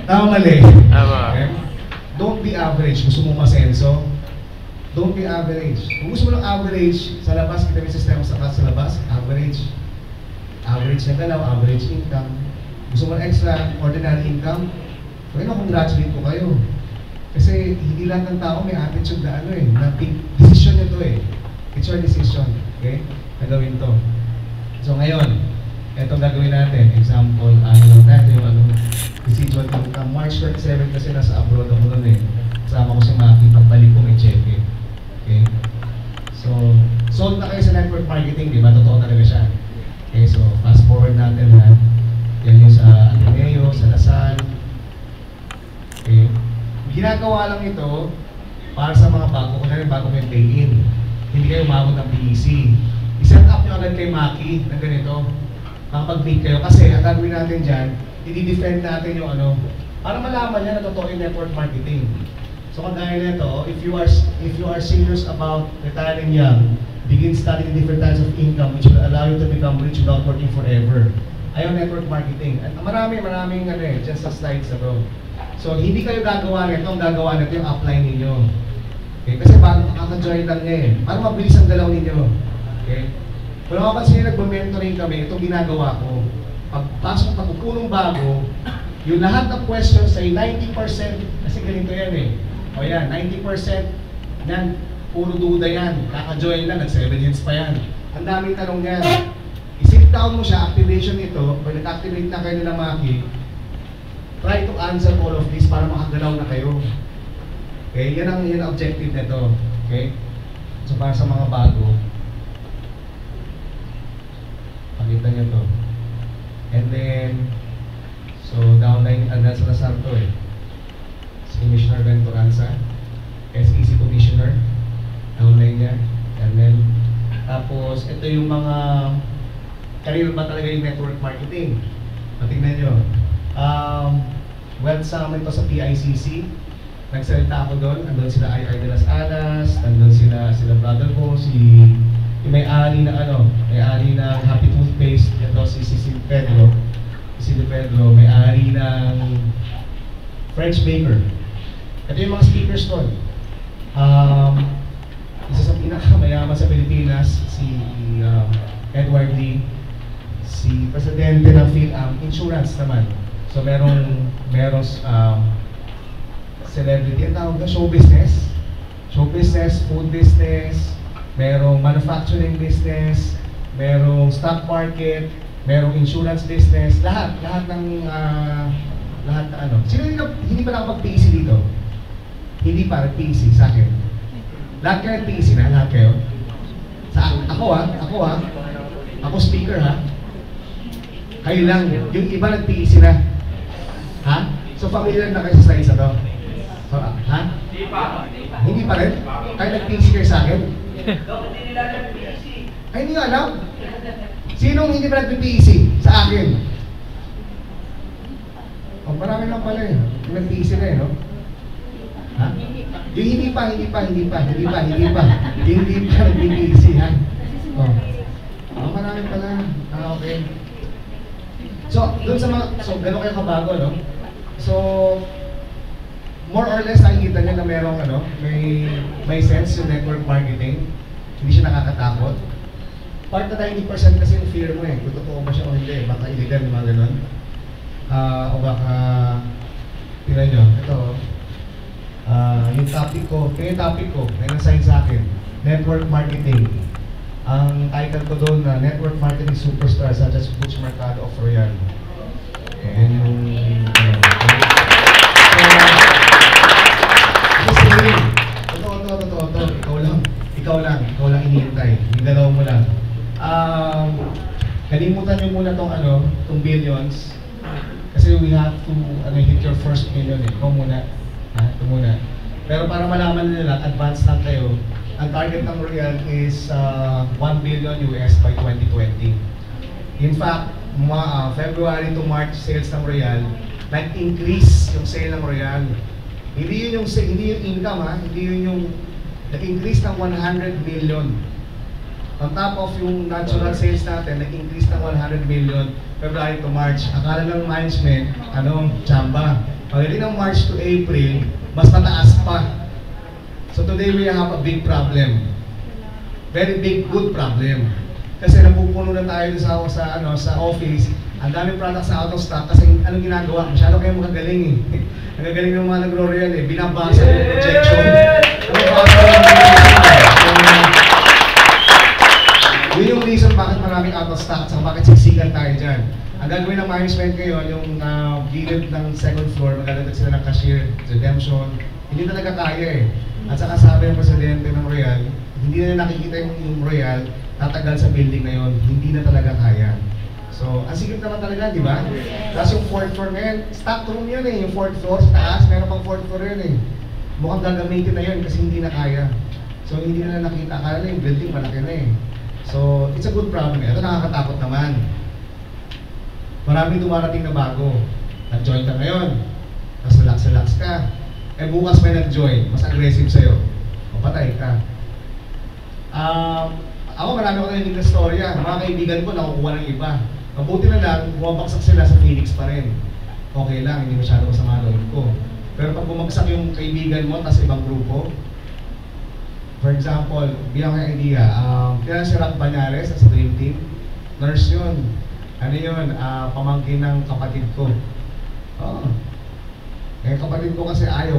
[SPEAKER 3] Tama mali.
[SPEAKER 2] Tama.
[SPEAKER 3] Okay? Don't be average. Gusto mo masenso? Don't be average. Kung gusto mo ng average, sa labas, kita may sistema sa labas, average. Average na galaw, average income. Gusto mo ng extraordinary income? Kaya congratulate ko kayo. Kasi hindi lahat ng tao may attitude na na decision nyo to eh. It's your decision. Okay? Nagawin to. So ngayon, itong gagawin natin. Example, lang natin yung residual income. March 27 kasi nasa abroad ako nun eh. Kasama ko si Maki, pagbalik ko may check eh. Okay? So, sold na kayo sa network marketing, di ba? Totoo talaga siya. Okay, so fast forward natin ha. Yan yung sa Ateneo, sa Lasal. Okay. Ginagawa lang ito para sa mga bago may pay-in. Hindi kayo umabot ng PEC. I-set up nyo agad kay Maki na ganito. Makapag-meet kayo. Kasi ang gagawin natin dyan, i-defend natin yung para malaman niya na totoo yung network marketing. So kagaya nito, if you are serious about retiring young, begin studying different types of income which will allow you to become rich without working forever. Ayaw network marketing. At maraming dyan sa slides na to. So hindi kayo gagawa nito, ang gagawa nito yung upline ninyo. Okay? Kasi bago kaka-join lang niya eh. Para mabilis ang galaw ninyo. Okay? Kung makapansin nyo, nagbo-mentoring kami, itong ginagawa ko. Pagpasok na pupunong bago, yung lahat ng questions ay 90%, kasi ganito yan eh. O yan, 90% yan, puro duda yan. Kaka-join lang, nag-7 hits pa yan. Ang daming tanong yan. I-sit down mo siya, activation ito, pag nag-activate na kayo nila Maki, try to answer all of this para makagalaw na kayo. Okay, yan ang objective nito. Okay? So para sa mga bago, pakita nyo to. And then, so downline, advance na sarto eh. Si Commissioner Venturanza, SEC Commissioner, downline niya. And then, tapos ito yung mga career ba talaga yung network marketing. Patingnan nyo. Wealth Summit to sa PICC. Nagsalita ako doon. Andun sila IR de las Alas. Andun sila brother ko, yung may-ari na may-ari ng Happy Toothpaste. Ito si Cecil Pedro. May-ari ng French Baker. Ito yung mga speakers doon. Isa sa pinakamayaman sa Pilipinas, si Edward Lee. Si Presidente ng PhilAm, insurance naman. So merong celebrity, ang tawag na show business, food business, merong manufacturing business, merong stock market, merong insurance business, lahat ng Sino hindi pa nakapag-PEC dito? Hindi pa, PEC sa akin. Lahat kayo PEC na, lahat kayo. Ako speaker ha. Kayo lang, yung iba nag-PEC na. Ha? So familiar na kayo sa slides na to? So, ha? Hindi pa rin? Kahit nag-PEC kayo sa akin? Ay, hindi nyo alam? Sinong hindi pa nag-PEC sa akin? Oh, marami lang pala eh. Yung nag-easy na eh, no? Ha? Yung hindi pa nag-easy, ha? Oh. Oh, marami pala. Ah, okay. So, doon sa mga, so, gano'n kayo kabago, no? So, more or less, nakikita niyo na merong, may sense yung network marketing. Hindi siya nakakatakot. Part na 90% kasi yung fear mo eh. Kung totoo ba siya o hindi. Baka illegal, yung mga gano'n. O baka, tingnan nyo, ito, yung topic ko, may na-sign sa akin, network marketing. Ang title ko doon na Network Marketing Superstar such as Butch Mercado of Royal. Ayan yung... Totoo. Ikaw lang inihintay. Yung dalawa mo lang. Kalimutan nyo muna tong billions. Kasi we have to hit your first million eh. Ikaw muna. Ito muna. Pero para malaman nila, advance lang kayo. Ang target ng Royal is 1 billion US by 2020. In fact, February to March sales ng Royal, nag-increase yung sale ng Royal. Hindi yun yung income ha, hindi yun yung nag-increase ng 100 million. On top of yung natural sales natin, nag-increase ng 100 million February to March. Akala ng management, tsamba. Pagdating ng March to April, mas mataas pa. So today we have a big problem. Very big, good problem. Kasi napupuno na tayo sa office. Ang daming products na out of stock kasi anong ginagawa? Masyado kayo magagaling eh. Nagagaling ng mga nagro-real eh. Binabasa yung projection. Yun yung reason bakit maraming out of stock at bakit siksikan tayo dyan. Ang gagawin ng management ngayon, yung gilid ng second floor, maglalagdag sila ng cashier, redemption. Hindi talaga kaya eh. At saka sabi ng presidente ng Royal, hindi na nakikita yung Royal tatagal sa building na yon, hindi na talaga kaya. So, ang sigit naman talaga, di ba? Tapos yung fourth floor ngayon, stock room yun eh. Yung fourth floor sa taas, meron pang fourth floor yun eh. Mukhang gagamitin na yun kasi hindi na kaya. So, hindi na nakita. Akala na yung building malaki na eh. So, it's a good problem. Ito nakakatakot naman. Maraming dumarating na bago. Nag-join ka ngayon. Tapos relax ka. Eh bukas may nag-join, mas aggressive sa'yo. O patay ka. Ako marami ko narinig na storya. Mga kaibigan ko nakukuha ng iba. Mabuti na lang, bumabaksak sila sa Phoenix pa rin. Okay lang, hindi masyado masama loob ko. Pero pag bumagsak yung kaibigan mo, tas ibang grupo, for example, bilang kang idea, kailan si Rock Banyares sa Dream Team? Nurse yun. Ano yun? Pamangkin ng kapatid ko. Eh kapatid ko kasi ayaw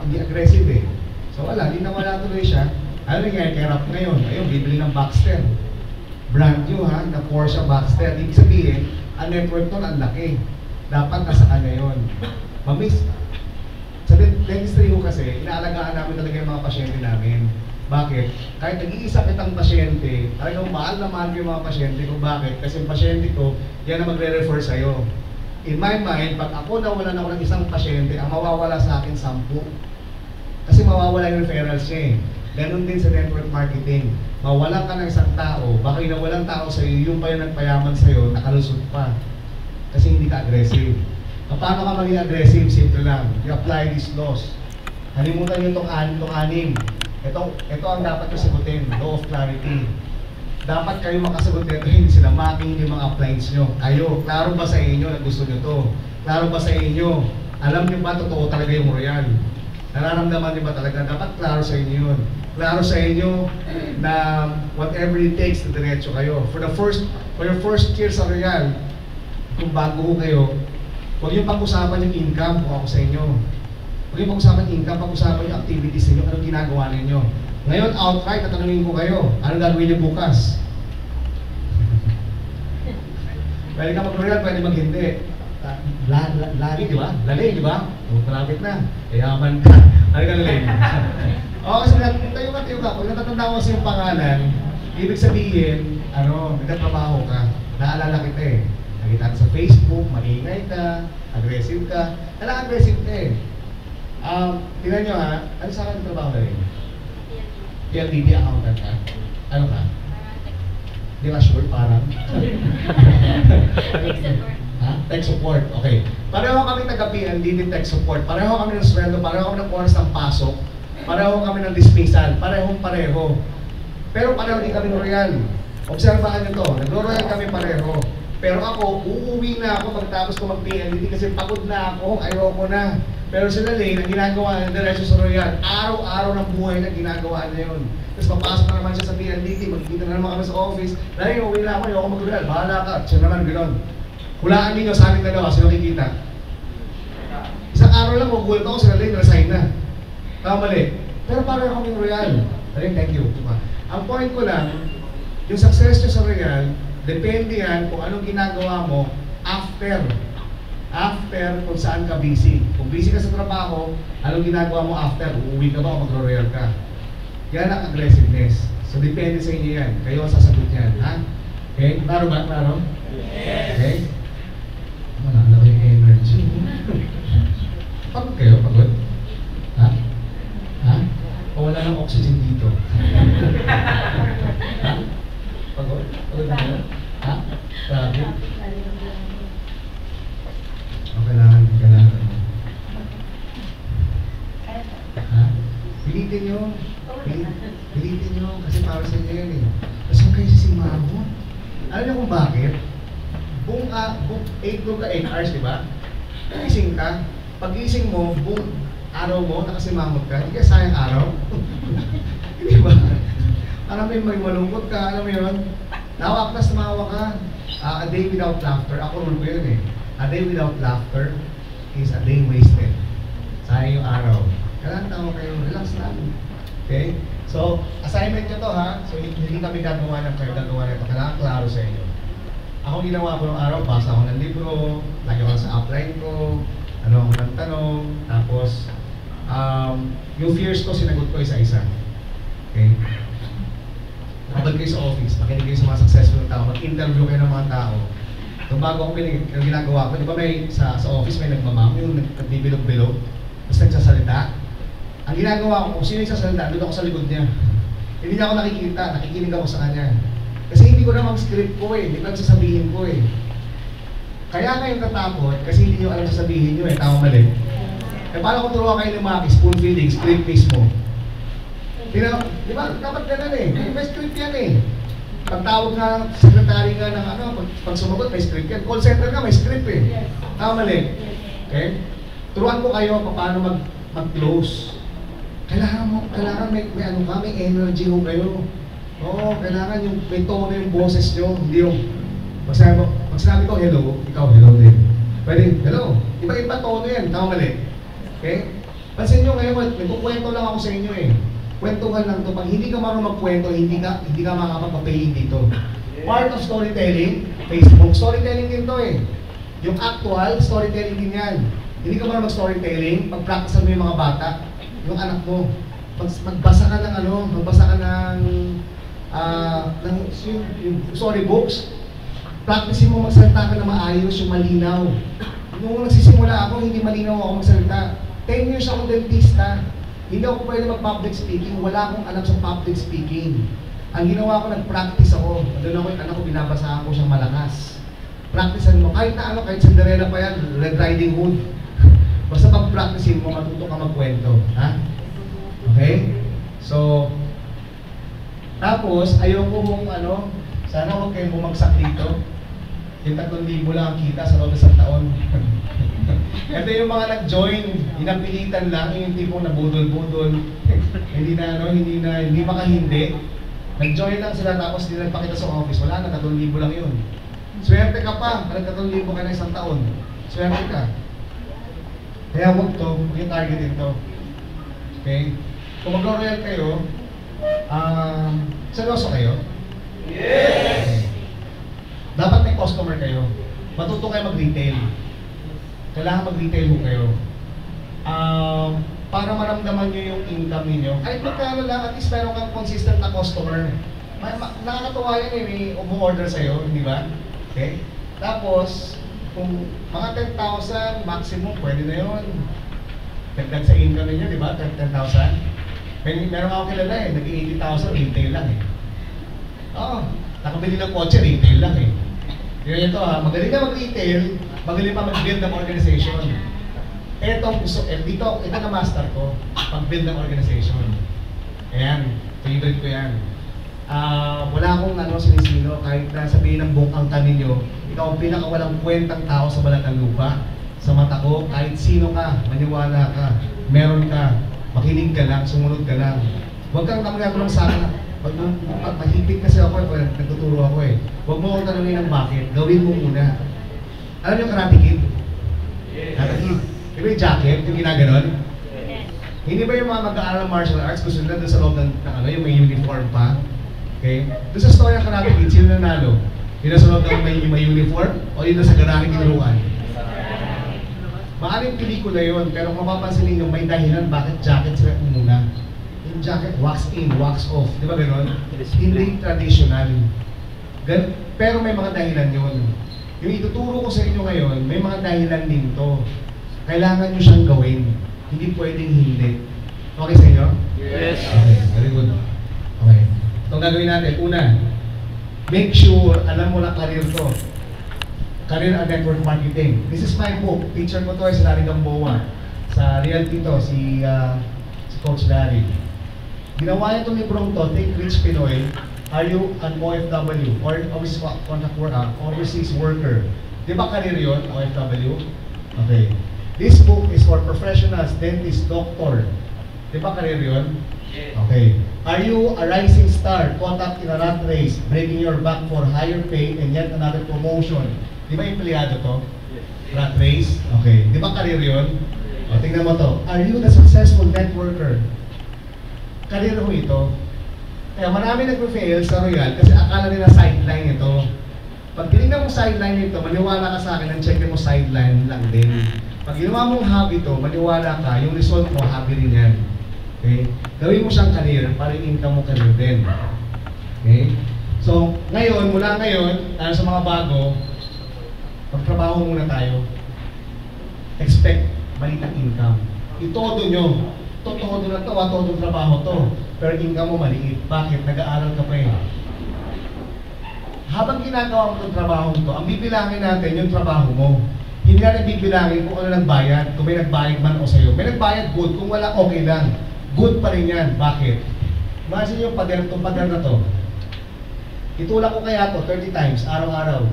[SPEAKER 3] hindi aggressive eh. So wala, hindi nawala tuloy siya. Ano nangyari kay Rap ngayon? Ayun, bibili ng Baxter. Brand new ha, na Porsche Baxter. Ibig sabihin, ang network nun ang laki. Dapat nasa kanya yun. Mamiss. Sa dentistry ko kasi, inaalagaan namin talaga yung mga pasyente namin. Bakit? Kahit nag-iisa kitang pasyente, talagang mahal na mahal yung mga pasyente ko. Bakit? Kasi yung pasyente ko, yan ang magre-refer sa'yo. In my mind, pag ako nawalan ako ng isang pasyente, ang mawawala sa akin 10. Kasi mawawala yung referrals niya eh. Ganon din sa network marketing. Mawalan ka ng isang tao, baka yung nawalang tao sa'yo, yung pa yung nagpayaman sa'yo, nakalusot pa. Kasi hindi ka aggressive. Paano ka maging aggressive? Simple lang. You apply these laws. Halimutan nyo itong anim. Ito ang dapat nyo sagutin. Law of clarity. Dapat kayo makasagot nito, hindi sila making yung mga appliance nyo. Kayo, klaro ba sa inyo na gusto nyo to? Klaro ba sa inyo? Alam nyo ba totoo talaga yung Royal? Nararamdaman nyo ba talaga? Dapat klaro sa inyo yun. Klaro sa inyo na whatever it takes na diretso kayo. For your first year sa Royal, kung bago kayo, huwag yung pag-usapan yung income kung ako sa inyo. Huwag yung pag-usapan yung income, pag-usapan yung activities ninyo, anong ginagawa ninyo. Ngayon, outright, tatanungin ko kayo, anong gagawin niyo bukas? Pwede ka mag-Royal, pwede mag-hindi. Lagi, di ba? Laling, di ba? Malapit na. Yaman ka. Ano ka laling? Kasi tayo ka. Pag natatanda ko sa yung pangalan, ibig sabihin, nagtatrabaho ka. Naalala kita eh. Nakita ka sa Facebook, maingay ka, aggressive ka. Kailangan aggressive ka eh. Tingnan nyo ha, ano sa akin trabaho na rin? PLDT accountant ka? Ano ka? Di ba sure? Parang? Ha? Tech support, okay. Pareho kami taga-PND, tech support. Pareho kami ng sweldo, pareho kami ng oras ng pasok. Pareho kami ng dismissal, pareho. Pero pareho din kami ng Royal. Obserbahan nyo to, nagro-Royal kami pareho. Pero ako, uuwi na ako pagtapos ko mag-PND kasi pagod na ako, ayoko na. Pero sila Lane, ang ginagawa na diretso sa Royal, araw-araw ng buhay na ginagawa na yun. Tapos papasok na naman siya sa PNDT, magkikita na naman kami sa office. Dahil uuwi na ako, ayoko mag-Royal, bahala ka. Siya naman, gano'n. Hulaan ninyo sa ating dalawa, sino kikita? Isang araw lang, magulat ako, sila Lane, resign na. Tama mali. Pero pareho kaming Royal. Thank you. Diba? Ang point ko lang, yung success nyo sa Royal, depende yan kung anong ginagawa mo after kung saan ka busy. Kung busy ka sa trabaho, anong ginagawa mo after? Uuwi ka ba o magro-Royal ka? Yan ang aggressiveness. So depende sa inyo yan. Kayo ang sasagot yan. Ha? Okay? Klaro ba? Klaro?
[SPEAKER 2] Yes.
[SPEAKER 3] Okay? Malala ko yung energy. Pagod kayo? Pagod? Ha? Ha? O wala ng oxygen dito? Ha? Pagod? Pagod na kayo? Ha? Grabe? O kailangan. Ha? Pilitin nyo. Pilitin nyo kasi para sa inyo yan eh. Kasi huwag kayo sisimahan mo. Alam niyo kung bakit? Buong 8 ka 8 hours, di ba? Gising ka. Pag-gising mo, buong araw mo, nakasimamot ka, hindi ka sayang araw. Hindi ba? Parang may malungkot ka, alam mo yun? Nawak na sumawa ka. A day without laughter. Ako rule ko yun eh. A day without laughter is a day wasted. Sayang yung araw. Kailangan tama kayo, relax lang. Okay? So, assignment nyo to ha. So, hindi kami gagawa ng kayo gagawa nito. Kailangan klaro sa inyo. Ako ginawa ko ng araw, basa ako ng libro, lagi ako sa upline ko, ano ako ng tanong, tapos yung fears ko, sinagot ko isa-isa. Okay? Nakabal kayo sa office, makinig kayo sa mga successful tao, mag-interview kayo ng mga tao. So bago ako yung ginagawa ko, di ba may sa office may nagmamam, yung nagbibilog-bilog, tapos nagsasalita. Ang ginagawa ko, kung sino yung sasalita, doon ako sa likod niya. Hindi niya ako nakikita, nakikinig ako sa kanya. Kasi hindi ko namang script ko eh, hindi ko sasabihin ko eh. Kaya kayo natakot kasi hindi nyo alam sasabihin nyo eh, tama mali. Eh paano kung turuan kayo ng mga spoon feeding, script mismo? Di ba, dapat ganun eh, may script yan eh. Pagtawag nga, secretary nga ng ano, pag sumagot may script yan. Call center nga may script eh. Tama mali. Okay? Turuan ko kayo paano mag-close. Kailangan may ano ka, may energy ho kayo. Oo, kailangan yung may tono yung boses nyo, hindi yung pag sinabi ko hello, ikaw hello din. Pwede, hello. Iba-iba tono yan, tama mali. Okay? Pansin nyo ngayon, nagkukwento lang ako sa inyo eh. Kwentuhan lang to. Pag hindi ka marunong magkwento, hindi ka makakapag-paying dito. Part of storytelling, Facebook, storytelling din to eh. Yung actual, storytelling din yan. Hindi ka marunong mag-storytelling, pag-practicean mo yung mga bata, yung anak mo. Magbasa ka ng ano, magbasa ka ng yung storybooks. Practice mo magsalita ka na maayos, yung malinaw. Nung nagsisimula ako, hindi malinaw ako magsalita. 10 years ako dentista. Hindi ako pwede mag-public speaking. Wala akong alam sa public speaking. Ang ginawa ko, nag-practice ako. Doon ako yung anak ko, binabasahan ko siyang malakas. Practicean mo. Kahit na ano, kahit Cinderella pa yan, Red Riding Hood. Basta pag-practicein mo, matuto ka magkwento. Ha? Okay? So, tapos, ayoko mong ano, sana huwag kayong bumagsak dito. Yung 3,000 lang ang kita sa loob ng isang taon. Ito yung mga nag-join, inapilitan lang, yung tipong nabudol-budol. hindi makahindi. Nag-join lang sila tapos hindi nagpakita sa office. Wala na, 3,000 lang yun. Swerte ka pa, parang 3,000 ka na isang taon. Swerte ka. Kaya huwag to, huwag yung targetin to. Okay? Kung mag-royal kayo, seryoso kayo?
[SPEAKER 2] Yes!
[SPEAKER 3] Okay. Dapat may customer kayo. Matuto kayo mag-retail. Kailangan mag-retail mo kayo. Para maramdaman nyo yung income ninyo. Kahit magkano lang, at least meron kang consistent na customer. Nakakatuwa yan eh, may umu-order sa'yo, hindi ba? Okay? Tapos, kung mga 10,000 maximum, pwede na yun. Dagdag sa income ninyo, di ba? 10,000. Meron ako kilala eh, naging 80,000, retail lang eh. Oo, nakabili ng kotse, retail lang eh. Yun ito ha, magaling na mag-retail, magaling pa mag-build ng organization. Ito na master ko, pag-build ng organization. Ayan, favorite ko yan. Wala akong sinisino, kahit na sabihin ng buong angkan ninyo, ikaw ang pinakawalang kwentang tao sa balat ng lupa. Sa mata ko, kahit sino ka, maniwala ka, meron ka, makinig ka lang, sumunod ka lang. Huwag kang namagagalang sa akin. Mahigpit kasi ako, nagtuturo ako eh. Huwag mo akong tanongin ng bakit, gawin mo muna. Alam niyo Karate Kid? Karate Kid. Di ba yung jacket, yung ginaganon? Hindi ba yung mga mag-aaral ng martial arts gusto nila doon sa loob ng yung may uniform pa? Okay? Doon sa story ng Karate Kid, sino nanalo? Yun sa loob ng may uniform? O yun sa garahe tinuruan? Maaring pelikula yun, pero kung mapapansin ninyo, may dahilan bakit jacket sila muna. Yung jacket, wax in, wax off. Di ba gano'n? Hindi traditional. Pero may mga dahilan yun. Yung ituturo ko sa inyo ngayon, may mga dahilan din to. Kailangan nyo siyang gawin. Hindi pwedeng hindi. Okay sa inyo?
[SPEAKER 2] Yes.
[SPEAKER 3] Okay, very good. Okay. Itong gagawin natin. Una, make sure, alam mo na career to. Career and Network Marketing. This is my book. Teacher ko to ay si Larry Gamboa. Sa Realty to, si Coach Larry. Ginawa niya itong librong to, Think Rich Pinoy. Are you an OFW? Or overseas worker? Di ba career yun, OFW? Okay. This book is for professionals, dentist, doctor. Di ba career yun? Okay. Are you a rising star, caught up in a rat race, breaking your back for higher pay and yet another promotion? Di ba empleyado to? Rat race? Okay. Di ba career yun? O, tingnan mo to. Are you the successful networker? Career ho ito. Kaya marami nag-fail sa Royal kasi akala nila sideline ito. Pag tinignan mo sideline ito, maniwala ka sa akin, ang check mo sideline lang din. Pag ginawa mong hobby ito, maniwala ka, yung result mo, hobby rin yan. Okay? Gawin mo siyang career para yung income mo career din. Okay? So, ngayon, mula ngayon, sa mga bago, magtrabaho muna tayo. Expect maliit ang income. Itodo nyo. Todo na to, todo trabaho to. Pero income mo maliit. Bakit? Nag-aaral ka pa eh. Habang ginagawa mo itong trabaho to, ang bibilangin natin yung trabaho mo. Hindi natin bibilangin kung ano nagbayad, kung may nagbayad man o sa'yo. May nagbayad, good. Kung wala, okay lang. Good pa rin yan. Bakit? Imagine yung pader na to. Itulak ko kaya to 30 times, araw-araw.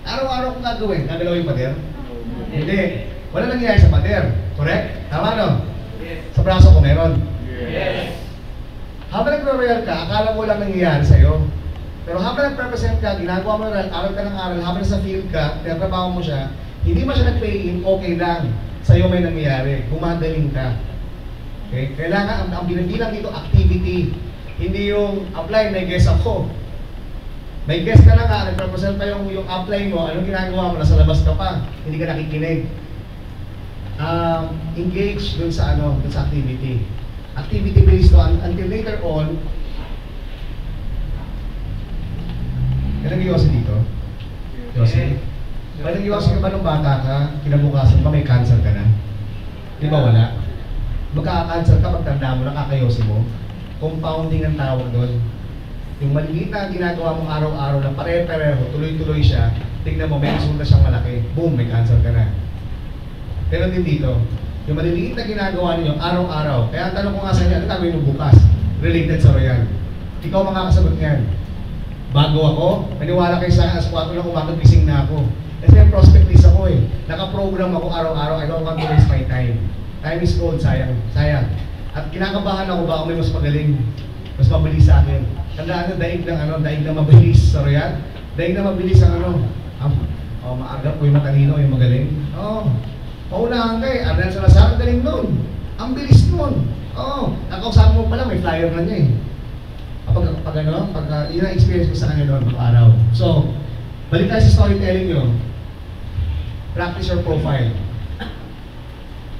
[SPEAKER 3] Araw-araw kong gagawin. Gagalaw yung pader? Hindi. Wala nangyayari sa pader. Correct? Tama no?
[SPEAKER 2] Yes.
[SPEAKER 3] Sa braso ko meron.
[SPEAKER 2] Yes.
[SPEAKER 3] Habang nagro-royal ka, akala mo lang nangyayari sa'yo. Pero habang nag-represent ka, ginagawa mo royal, aral ka ng aral, habang nasa field ka, tinatrabaho mo siya, hindi mo siya nag-pay-in, okay lang. Sa'yo may nangyayari. Gumagaling ka. Okay? Kailangan, ang binabilang dito, activity. Hindi yung apply, may guess ako. May guess ka na nga, nag-represent pa yung apply mo, anong ginagawa mo, nasa labas ka pa, hindi ka nakikinig. Engage dun sa dun sa activity. Activity based on until later on. Kailan Yossi dito? Yossi? Kailan Yossi ka ba nung bata ka, kinabukasan pa may cancer ka na? Di ba wala? Magkaka-cancer ka, pagtanda mo, nakakayosi mo. Compounding ang tawag doon. Yung maliliit na ginagawa mong araw-araw na pare-pareho, tuloy-tuloy siya, tignan mo, may resulta siyang malaki. Boom, may cancer ka na. Pero din dito, yung maliliit na ginagawa ninyo araw-araw. Kaya ang tanong ko nga sa inyo, ano gagawin mo bukas? Related sa Royal. Ikaw makakasagot niyan. Bago ako, maniwala kayo sa akin, as 4 ng umaga, gising na ako. Kasi may prospect list ako eh. Naka-program ako araw-araw, I don't want to waste my time. Time is gold, sayang. At kinakabahan ako ba kung may mas magaling, mas mabilis sa akin. Tandaan nyo, daig ng mabilis sa Royal. Daig na mabilis ang maagap ko yung matalino, yung magaling. Paunahan ka eh, Arnel Salazar, galing nun. Ang bilis nun. Nakausap mo pala, may flyer na niya eh. Yun ang experience ko sa kanya noon, mga araw. So, balik tayo sa storytelling nyo. Practice your profile.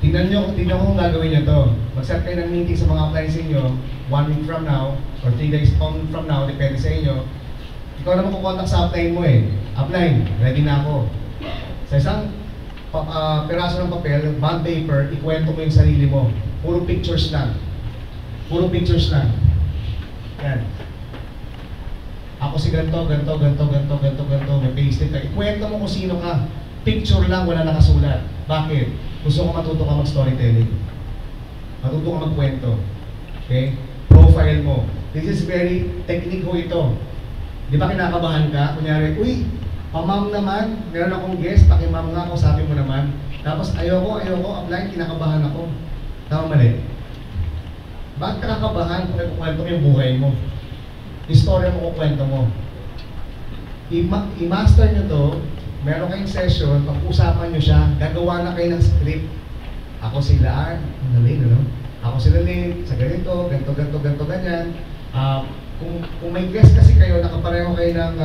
[SPEAKER 3] Tingnan nyo kung gagawin nyo to. Mag-set kayo ng meeting sa mga applies nyo 1 week from now, or 3 days from now, depende sa inyo. Ikaw na makukontak sa upline mo eh. Upline, ready na ako. Sa isang piraso ng papel, bond paper, ikwento mo yung sarili mo. Puro pictures lang. Yan. Ako si ganito, may payslip ka. Ikwento mo kung sino ka. picture lang, wala nakasulat. Bakit? Gusto ko matuto ka mag-storytelling. Matuto ka magkwento. Okay? Profile mo. This is very technique ho ito. Di ba kinakabahan ka? Kunyari, uy, pamam naman, meron akong guest, pakimam nga ako, sabi mo naman. Tapos ayoko, apply, kinakabahan ako. Tama mali? Bakit nakakabahan kung ikukwento mo yung buhay mo? Istorya mo kukwento mo. I-master nyo to, meron kayong session, pag-usapan nyo siya, gagawa na kayo ng script. Ako sila Art, Lane, ano? Ako sila Lane, sa ganito, ganyan. Kung may guest kasi kayo, nakapareho kayo ng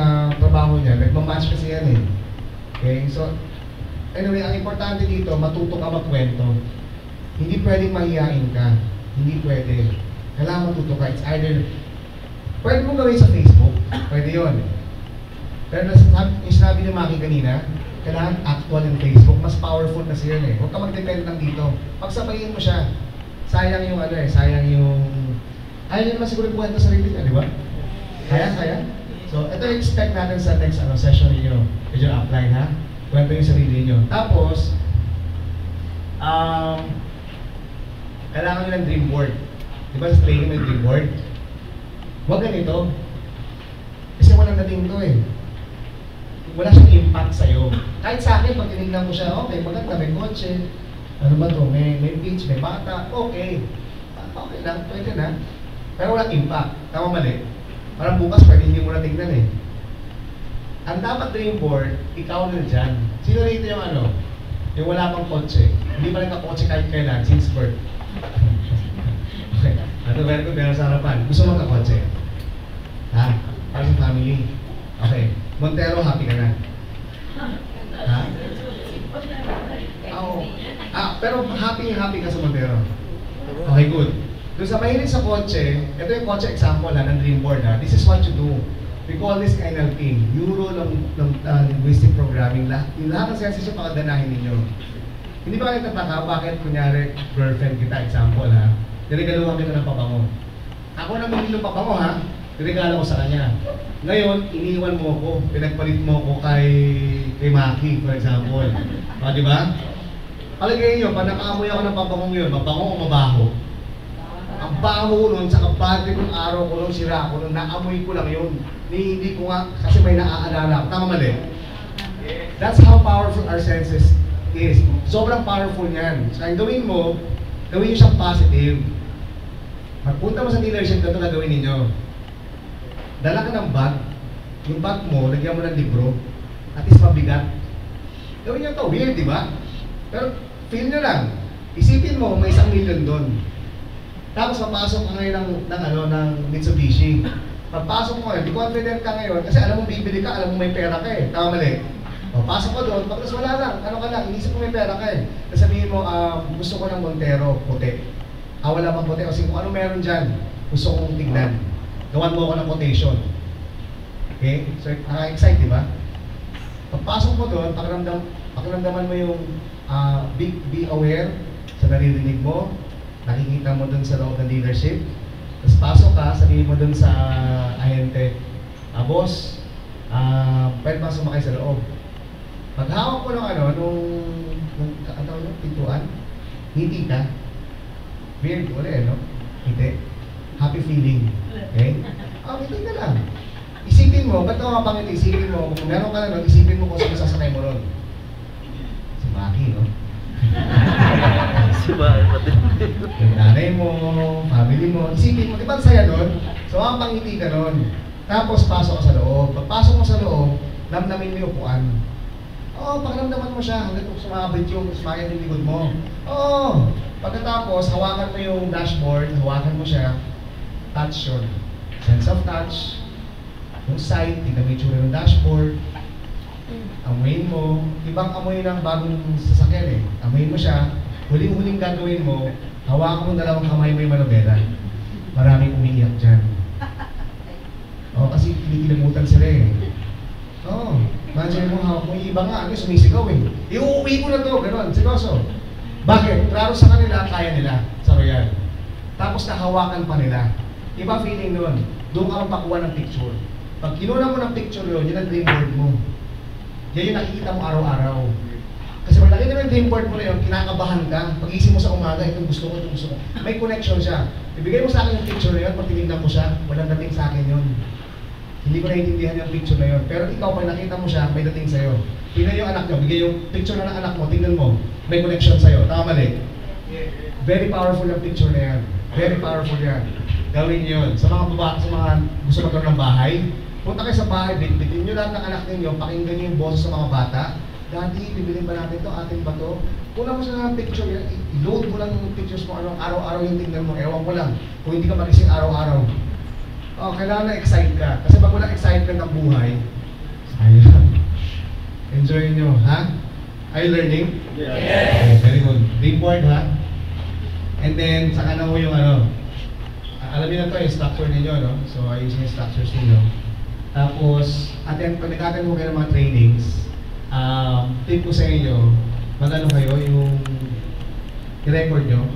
[SPEAKER 3] trabaho niya, nagmamatch kasi yan eh. Okay, so, anyway, ang importante dito, matuto ka magkwento. Hindi pwedeng mahihain ka. Hindi pwede. Kailangan matuto ka. It's either, pwede mo gawin sa Facebook, pwede yun. Pero yung sinabi ni Maki kanina, kailangan actual yung Facebook, mas powerful kasi yun eh. Huwag ka mag-depend lang dito. Pagsabayin mo siya, sayang yung sayang yung... Ayaw nyo naman siguro puwento sa sarili niya, di ba? Kaya? So, ito yung expect natin sa next session ninyo. Medyo upline ha? Kwento yung sarili niyo. Tapos, kailangan nyo ng dream board. Di ba sa training may dream board? Huwag ganito. Kasi walang dating to eh. Wala siyang impact sa'yo. Kahit sa akin, pag tinignan ko siya, okay, maganda, may kotse. Ano ba to? May beach, may bata. Okay. Okay lang, pwede na. Pero walang impact. Tama mali. Parang bukas, pwede hindi mo na tignan eh. Ang dapat dream board, ikaw na dyan. Sino rito yung yung wala pang kotse? Hindi pa nagka-kotse kahit kailan, since birth. Okay. Ato, very good, meron sa harapan. Gusto mo ka-kotse? Ha? Para sa family. Okay. Montero, happy ka na? Ha? Oo. Pero happy ka sa Montero. Okay, good. Doon sa mahilig sa kotse, ito yung kotse example ng dream board ha. This is what you do. We call this NLP, Neuro Linguistic Programming. Yung lahat ng senses yung pakaganahin ninyo. Hindi ba kayo tataka bakit kunyari girlfriend kita, example ha, niregaluhan kita ng pabango. Ako na bumili ng pabango ha, niregalo ko sa kanya. Ngayon, iniwan mo ko, pinagpalit mo ko kay Maki, for example. Di ba? Palagay nyo, pag nakaamoy ako ng papangong yun, mabango o mabaho? Ang baho nun, sa kabate ng araw ko nun, sira ko nun, naamoy ko lang yun. Hindi ko nga, kasi may naaalala. Tama mali? That's how powerful our senses is. Sobrang powerful yan. So, ang gawin mo siyang positive. Magpunta mo sa dealership, ito na gawin ninyo. Dala ka ng bag, yung bag mo, lagyan mo ng libro, at least mabigat. Gawin nyo ito, weird, di ba? Pero feel nyo lang, isipin mo, may 1 million doon. Tapos papasok ka ngayon ng Mitsubishi. Pagpasok mo ngayon, di confident ka ngayon, kasi alam mo bibili ka, alam mo may pera ka eh. Tama mali. Pasok ko doon, pagkas wala lang, inisip mo may pera ka eh. Sabihin mo, gusto ko ng Montero, puti. Wala bang puti? Kasi kung ano meron dyan, gusto kong tignan. Gawan mo ako ng quotation. Okay? So, nakaka-excite, di ba? Pagpasok mo doon, pakiramdaman mo yung be aware sa naririnig mo, nakikita mo doon sa loob ng dealership. Tapos pasok ka, sabihin mo doon sa ahente, boss, pwede pa sumakay sa loob. Paghawak ko nung pintuan, ngiti ka. Weird, wala eh, no? Ngiti. Happy feeling. Okay? Ngiti ka lang. Isipin mo, ba't ka mapangiti? Isipin mo, kung meron ka na, isipin mo kung sino sasakay mo ron. Si Maki, no? Yung nanay mo, family mo, isipin mo, di ba saya nun? So, mapangiti ka nun. Tapos, pasok ka sa loob. Pagpasok mo sa loob, namnamin mo yung upuan. Pakiramdaman mo siya hanggang sumabit yung sumayad yung likod mo. Pagkatapos, hawakan mo yung dashboard, hawakan mo siya, touch yun. Sense of touch, yung sight, tingnan mo yung tsura ng dashboard, amuin mo, ibang amoy ng bagong sasakyan eh. Amuin mo siya, huling-huling gagawin mo, hawakan mo dalawang kamay mo yung manobela. Maraming umiiyak dyan. Kasi kinikilamutan sila eh. Imagine mo hawak mo, yung iba nga, sumisigaw eh. Iuuwi ko na to, gano'n, seryoso. Bakit? Klaro sa kanila, kaya nila sa Royal. Tapos nahawakan pa nila. Iba feeling nun, doon ka mapakuha ng picture. Pag kinuha mo ng picture yun, yun ang dream board mo. Yan yung nakikita mo araw-araw. Kasi pag nakita mo yung dream board mo na yun, kinakabahan ka. Pag-isip mo sa umaga, itong gusto ko, itong gusto ko. May connection siya. Ibigay mo sa akin yung picture na yun, pag tinignan ko siya, walang dating sa akin yun. Hindi ko naiintindihan yung picture na yun. Pero ikaw, pag nakita mo siya, may dating sa'yo. Tingnan yung anak nyo, bigay yung picture na ng anak mo, tingnan mo, may connection sa'yo. Tama mali? Very powerful yung picture na yan. Very powerful yan. Gawin yun. Sa mga sa mga gusto magkaroon ng bahay, punta kayo sa bahay, bitbitin nyo lahat ng anak ninyo, pakinggan nyo yung boses sa mga bata. Dati, bibilin ba natin to? Atin ba to? Kulang mo sa picture yan, i-load mo lang yung pictures mo, araw-araw yung tingnan mo, ewan ko lang. Kung hindi ka magising araw-araw. Oh, kailangan na excite ka. Kasi pag walang excitement ng buhay, sayang. Enjoy nyo, ha? Are you learning?
[SPEAKER 2] Yes.
[SPEAKER 3] Okay, very good. Dream board, ha? And then, saka na mo yung alam niyo na to, yung structure ninyo, no? So, ayusin yung structures ninyo. Tapos, pag nag-attend mo kayo ng mga trainings, tip ko sa inyo, mag-ano kayo, yung i-record nyo.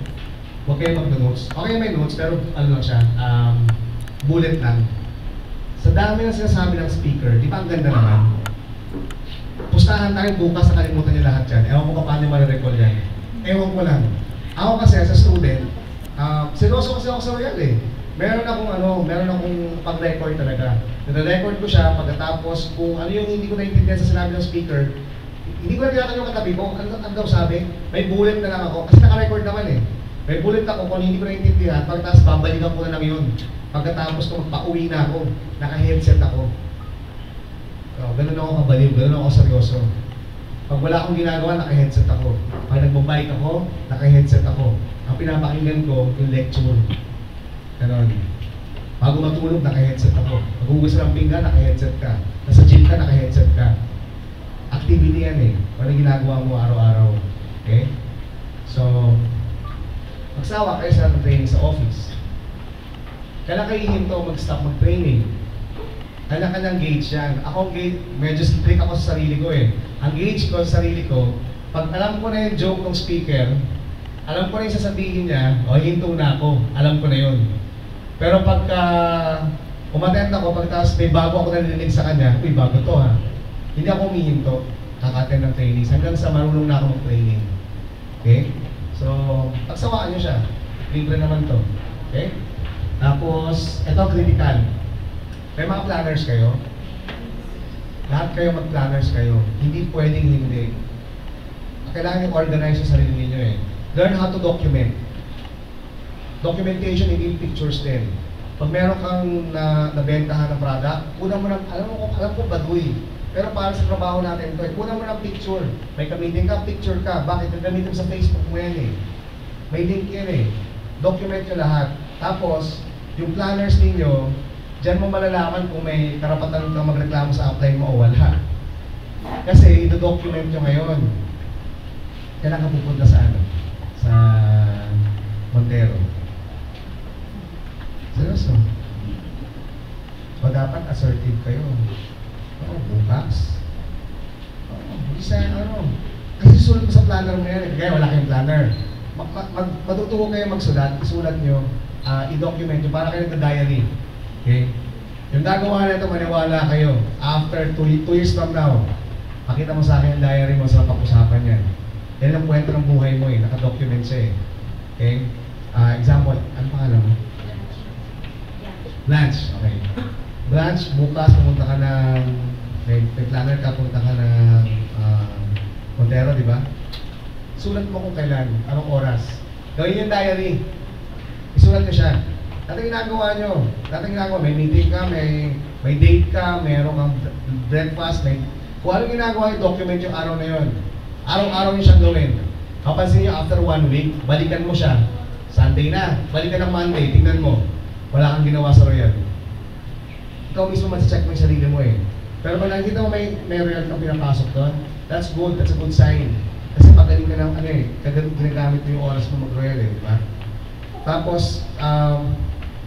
[SPEAKER 3] Huwag kayo mag-notes. Okay, may notes, pero ano lang siya, bullet lang. Sa dami ng sinasabi ng speaker, di ba ang ganda naman? Pustahan tayo bukas, nakalimutan niyo lahat yan. Ewan ko pa paano ma-recall yan. Ewan ko lang. Ako kasi, sa student, seryoso kasi ako sa Royal eh. Meron akong pag-record talaga. Nire-record ko siya pagkatapos kung ano yung hindi ko naiintindihan sa sinabi ng speaker, hindi ko na tinatanong yung katabi ko, ano daw sabi? May bullet na lang ako, kasi naka-record naman eh. May bullet ako kung hindi ko naiintindihan, pagkatapos babalikan ko na lang yun. Pagkatapos kung magpa-uwi na ako, naka-headset ako. So, ganun ako kabaliw, ganun ako seryoso. Pag wala akong ginagawa, naka-headset ako. Pag nagbo-bike ako, naka-headset ako. Ang pinapakinggan ko, yung lecture. Ganon. Bago matulog, naka-headset ako. Pag hugas ng pinggan, naka-headset ka. Nasa gym ka, naka-headset ka. Activity yan eh. Wala ginagawa mo araw-araw. Okay? So, magsawa kayo sa training sa office. Kailan kayo hinto mag-stop mag-training? Kailan ka ng gauge yan? Ako, medyo strict ako sa sarili ko eh. Ang gauge ko sa sarili ko, pag alam ko na yung joke ng speaker, alam ko na yung sasabihin niya, hinto na ako. Alam ko na yun. Pero pagka umattend ako, pagkatapos may bago ako narinig sa kanya, uy, bago to ha. Hindi ako humihinto, kaka-attend ng trainings hanggang sa marunong na ako mag-training. Okay? So, pagsawaan niyo siya. Libre naman to. Okay? Tapos, ito critical. May mga planners kayo. Lahat kayo mag-planners kayo. Hindi pwedeng hindi. Kailangan yung organize yung sarili ninyo eh. Learn how to document. Documentation, hindi pictures din. Pag meron kang nabentahan ng product, una mo alam ko baduy. Pero para sa trabaho natin ito, una mo ng picture. May gamitin ka, picture ka. Bakit? Gamitin sa Facebook mo yan eh. May link yan eh. Document nyo lahat. Tapos, yung planners ninyo, dyan mo malalaman kung may karapatan kang magreklamo sa upline mo o wala. Kasi, ito-document nyo ngayon. Kailan ka pupunta sa sa Montero. Seryoso. O dapat assertive kayo. Bukas. Isa kasi sulat mo sa planner mo yan. Kaya wala kayong planner. Matutuwa kayo magsulat. Isulat nyo. I-document nyo. Para kayo nagda-diary. Okay? Yung gagawa na ito, maniwala kayo. After 2 years from now, pakita mo sa akin yung diary mo sa pag-usapan yan. Yan ang kwento ng buhay mo eh. Naka-document siya eh. Okay? Example, ano pangalan mo? Blanche. Okay. Blanche, bukas pumunta ka ng may planner ka, pumunta ka ng Montero, di ba? Sulat mo kung kailan, anong oras. Gawin yung diary. Isulat ko siya. Dating ginagawa nyo. May meeting ka, may date ka, mayroong kang breakfast, kung anong ginagawa yung document yung araw na yun. Araw-araw nyo siyang gawin. Kapansin nyo, after 1 week, balikan mo siya. Sunday na, balikan ng Monday, tingnan mo. Wala kang ginawa sa Royal. Ikaw mismo mag-check mo yung sarili mo eh. Pero pag nakikita mo may Royal kang pinapasok doon, that's good, that's a good sign. Kasi pagaling ka ng ginagamit mo yung oras mo mag-Royal eh, di ba? Tapos,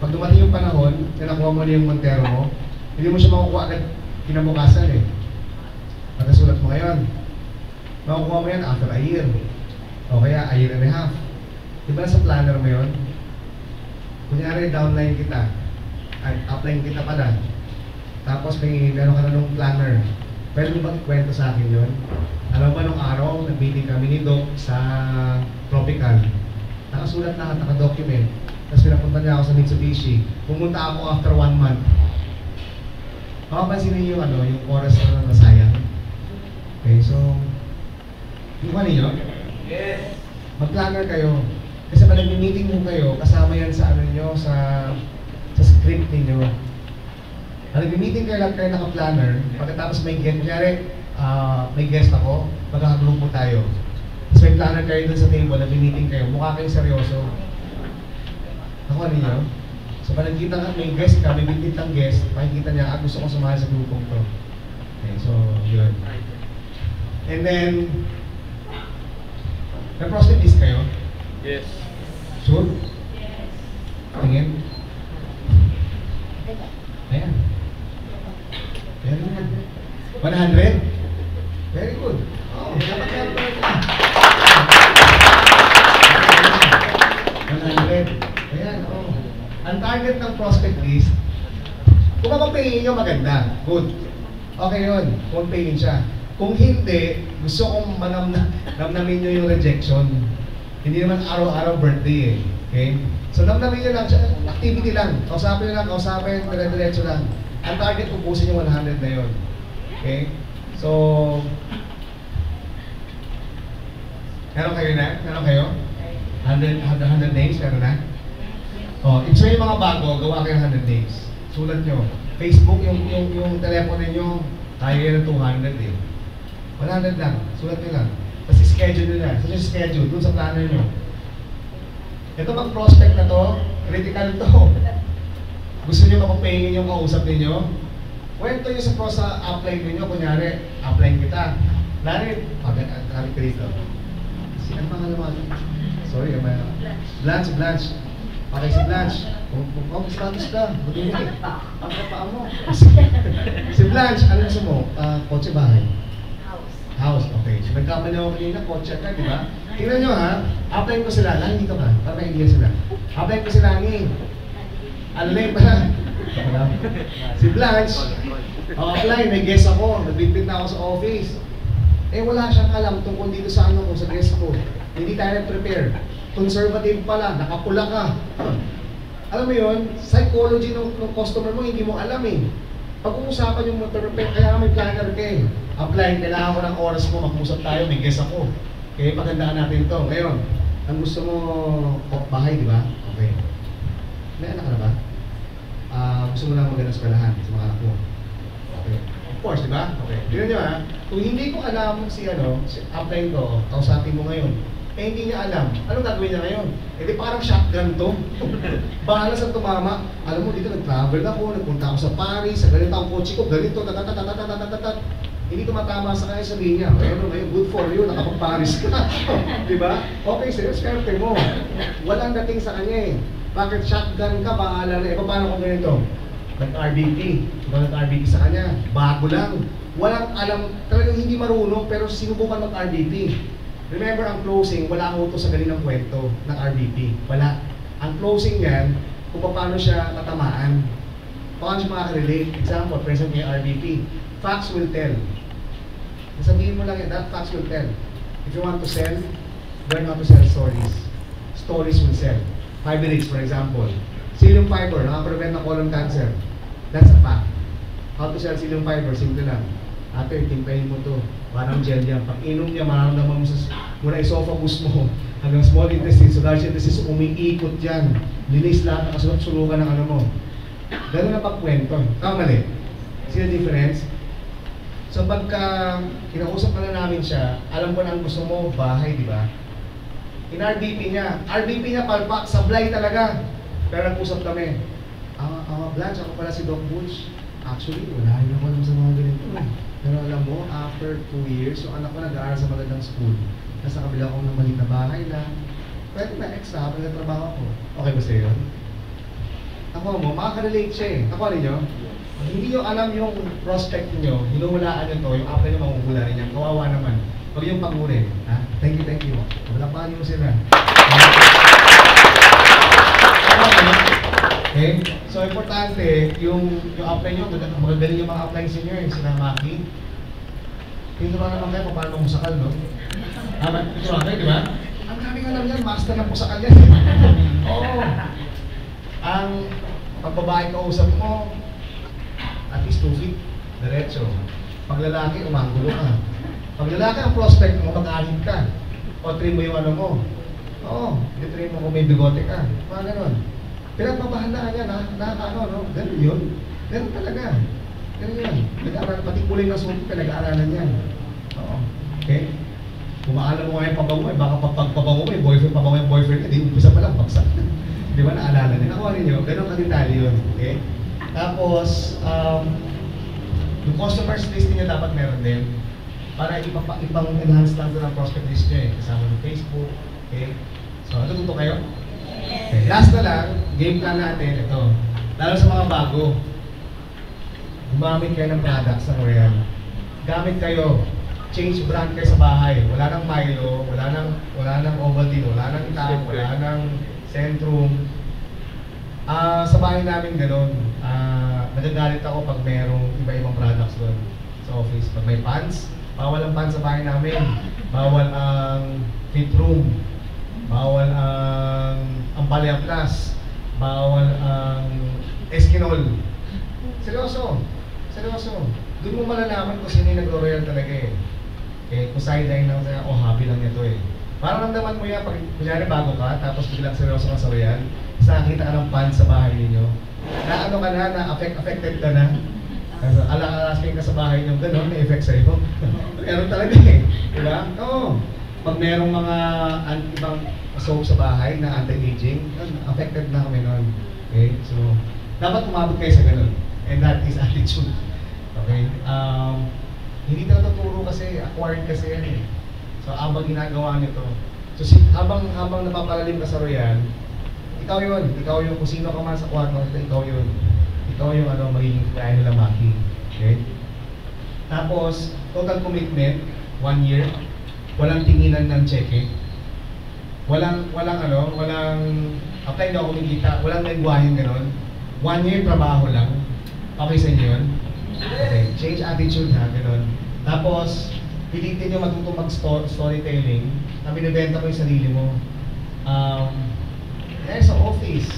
[SPEAKER 3] pag dumating yung panahon, nakuha mo na yung Montero mo, hindi mo siya makukuha agad kinabukasan eh. Pagkasulat mo ngayon, makukuha mo yan after a year. O kaya, a year and a half. Diba sa planner mo yun? Kunyari, downline kita. Upline kita pala. Tapos meron ka na nung planner. Pwede mo bang ikwento sa akin yun? Alam ba nung araw, nag-meeting kami ni Doc sa Tropical. Nakasulat na, naka-document. Tapos pinapunta niya ako sa Mitsubishi. Pumunta ako after 1 month. Makapansin niyo yung, yung oras na nasayang. Okay, so, yung ano niyo?
[SPEAKER 2] Yes.
[SPEAKER 3] Mag-planner kayo. Kasi pag nag-meeting mo kayo, kasama yan sa ano nyo, sa script ninyo. Pag nag-meeting kayo, lang kayo naka-planner, pagkatapos may guest, kunyari, may guest ako, magkakagrupo tayo. Tapos may planner kayo dun sa table, nag-meeting kayo, mukha kayong seryoso. Nakuha ninyo? So pag nagkita ka, may guest ka, may bitbit ng guest, makikita niya, gusto ko sumali sa grupong to. Okay, so, yun. And then, may-prostate list kayo?
[SPEAKER 2] Yes.
[SPEAKER 3] Sure? Tingin? Ayan. Very good. 100? Very good. Oh, dapat meron pa ito. 100. Ayan, oh. Ang target ng prospect list, kung mapapahingin nyo, maganda. Good. Okay yun. Kung pahingin siya. Kung hindi, gusto kong namnamin nyo yung rejection. Hindi naman araw-araw birthday eh. Okay? So namnamin nyo lang siya, activity lang. Kausapin nyo lang, kausapin, dire-diretso lang. Ang target, ubusin yung 100 na yun. Okay? So, meron kayo na? Meron kayo? 100 days, meron na? Oh, it's yung mga bago, gawa kayo 100 days. Sulat nyo. Facebook, yung telepono nyo, kaya yun ng 200 eh. 100 lang, sulat nyo lang. Kasi schedule nyo na. So yung schedule, dun sa planner nyo. Ito bang prospect na to, critical to. Gusto nyo mapapahingin yung kausap ninyo? Kwento nyo sa upline ninyo, kunyari, upline kita. Lari, kami ka dito. Ano pangalan mo? Sorry, Blanche. Okay, si Blanche. Kung status ka, buti hindi. Ang kapaan mo. Si Blanche, ano gusto mo? Kotse bahay? House, okay. So nagkamali ako kanina, kotse ka, di ba? Tingnan nyo ha, apply ko sila, lang dito ka, para may idea sila. Apply ko sila ni, ano na yun pala? Si Blanche, apply, may guest ako, nagbitbit na ako sa office. Eh wala siyang alam tungkol dito sa ano ko, sa guest ko. Hindi tayo nag-prepare. Conservative pala, nakapula ka. Alam mo yun, psychology ng customer mo, hindi mo alam eh. Pag-uusapan yung mag-prepare, kaya may planner ka eh. Apply, kailangan ko ng oras mo, mag-usap tayo, may guest ako. Kaya pagandaan natin to. Ngayon, ang gusto mo, bahay, di ba? Okay. May anak ka na ba? Gusto mo lang maganda sa eskwelahan sa mga anak mo. Okay. Of course, di ba? Okay. Tignan nyo ha, kung hindi ko alam si apply ko, kausapin mo ngayon, eh hindi niya alam, anong gagawin niya ngayon? Eh di parang shotgun to. Bahala sa tumama. Alam mo, dito nag-travel ako, nagpunta ako sa Paris, sa ganito ang kotse ko, ganito, tatatatatatatatatatat. Hindi tumatama sa kanya, sabihin niya, well, ngayon, good for you, nakapag-Paris ka. Di ba? Okay, sa'yo, swerte mo. Walang dating sa kanya eh. Bakit shotgun ka, bahala na. Eh, paano kung ganito? Nag-RBT. Nag-RBT sa kanya. Bago lang. Walang alam, talagang hindi marunong, pero sinubukan mag-RBT. Remember, ang closing, wala ang utos sa galing ng kwento ng RBT. Wala. Ang closing yan, kung paano siya tatamaan. Paano siya makaka-relate. Example, present niya RBT. Facts will tell. Sabihin mo lang yan, that facts will tell. If you want to sell, learn how to sell stories. Stories will sell. Fibrates, for example. Psyllium fiber, nakaka-prevent ng colon cancer. That's a fact. How to sell psyllium fiber, simple lang. Ate, timpahin mo to. Parang gel yan. Pag inom niya, maramdaman mo mula esophagus mo hanggang small intestine, so large intestine, umiikot yan. Linis lahat, nakasulok-sulukan ng ano mo. Ganun na pagkwento. Tama mali. See the difference? So pagka kinausap na namin siya, alam ko na ang gusto mo, bahay, di ba? In-RBP niya. RBP niya, palpak, sablay talaga. Pero nag-usap kami. Blanche, ako pala si Doc Butch. Actually, wala rin ako alam sa mga ganito. Pero alam mo, after 2 years, yung anak ko nag-aaral sa magandang school. Nasa kabila akong ng maliit na bahay lang. Pwede na extra, habang nagtrabaho ko. Okay ba sa'yo yun? Ako mo, makaka-relate siya eh. Ako rin nyo? Hindi nyo alam yung prospect nyo, hinuhulaan nyo to, yung apply nyo mahuhula rin yan. Kawawa naman. Huwag yung pag-uri. Thank you. Walapahan nyo sila. Okay? So, importante, yung apply nyo, magagaling yung mga apply nyo, sila Maki. Tinuruan naman kayo kung paano musakal, no? Tinuruan kayo, di ba? Ang daming alam yan, master ng musakal yan. Oo. Ang pagbabae kausap mo, at least 2 feet, diretso. Pag lalaki, umanggulo ka. Pag lalaki ang prospect mo, mag-ahit ka. O trim mo yung ano mo. Oo, trim mo kung may bigote ka. Mga ganon. Pinagpapahandaan yan, nakakaano, no? Ganun yun. Ganun talaga. Ganun yun. Nag-aaral, pati kulay ng suot, pinag-aaralan yan. Oo. Okay? Kung maalam mo nga yung pabango, baka pagpabango mo, yung boyfriend, pabango yung boyfriend, di umpisa pa lang, bagsak. Di ba, naalala niya? Nakuha ninyo, ganun kadetali yun. Okay? Tapos, yung customers list niya dapat meron din para ibang enhance lang doon ang prospect list niyo eh. Kasama ng Facebook. Okay? So, natututo kayo? Okay. Last na lang, game plan natin, ito. Lalo sa mga bago, gumamit kayo ng products ng L'Oreal. Gamit kayo, change brand kayo sa bahay. Wala nang Milo, wala nang Ovaltine, wala nang Tang, wala nang Centrum. Sa bahay namin gano'n, nagagalit ako pag merong iba-ibang products doon sa office. Pag may pants, bawal ang pants sa bahay namin. Bawal ang fit room. Bawal ang Ampalaya Plus. Bawal ang Eskinol. Seryoso. Seryoso. Doon mo malalaman kung sino yung nag-L'Oreal talaga eh. Kung sideline lang sa'yo, happy lang nito eh. Parang ramdaman mo yan, pag kunyari bago ka, tapos biglang seryoso ka sa L'Oreal, nakita ka ng pants sa bahay ninyo, na ano ka na, affected ka na. Alasking ka sa bahay ninyo, gano'n, may effect sa'yo. Meron talaga eh. Diba? Oo. Pag merong mga ibang soap sa bahay na anti-aging, affected na kami nun. Okay? So, dapat umabot kayo sa gano'n. And that is attitude. Okay? Hindi na natuturo kasi, acquired kasi yan eh. So, habang ginagawa nyo to. So, habang napapalalim ka sa L'Oreal, ikaw yung kung sino ka man sa kwarto, ikaw yung magiging kaya nila Maki. Okay? Tapos, total commitment, 1 year, walang tinginan ng cheque, walang apply na kumikita, walang lengguaheng gano'n, 1 year trabaho lang, okay sa inyo yun? Okay, change attitude ha, gano'n. Tapos, pilitin nyo matuto mag-storytelling na binibenta mo yung sarili mo. Sa office,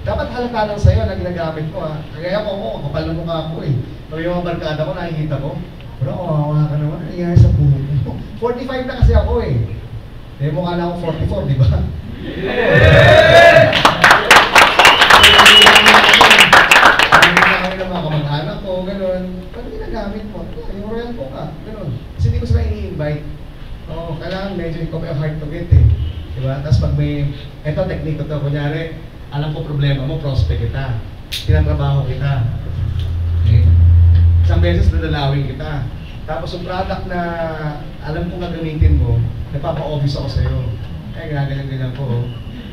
[SPEAKER 3] dapat halata lang sa'yo na ginagamit mo ha. Kaya ako, kapal na mukha ako eh. Pag yung mga barkada ko, nakikita ko, bro, kawawa ka naman, nangyayari sa buhay mo. 45 na kasi ako eh. Mukha na ako 44, di ba? Kami ng mga kamag-anak ko, gano'n. Paano ginagamit mo? Yung Royal ko ka, gano'n. Kasi hindi ko sila ini-invite. Kailangan medyo ikaw may hard to get eh. Diba? Tapos pag may, eto technique ko to, kunyari, alam ko problema mo, prospect kita. Tinatrabaho kita. Okay? Isang beses nadalawin kita. Tapos yung product na alam kong gagamitin mo, nagpapa-office ako sa'yo. Ginaganyan-ganyan ko,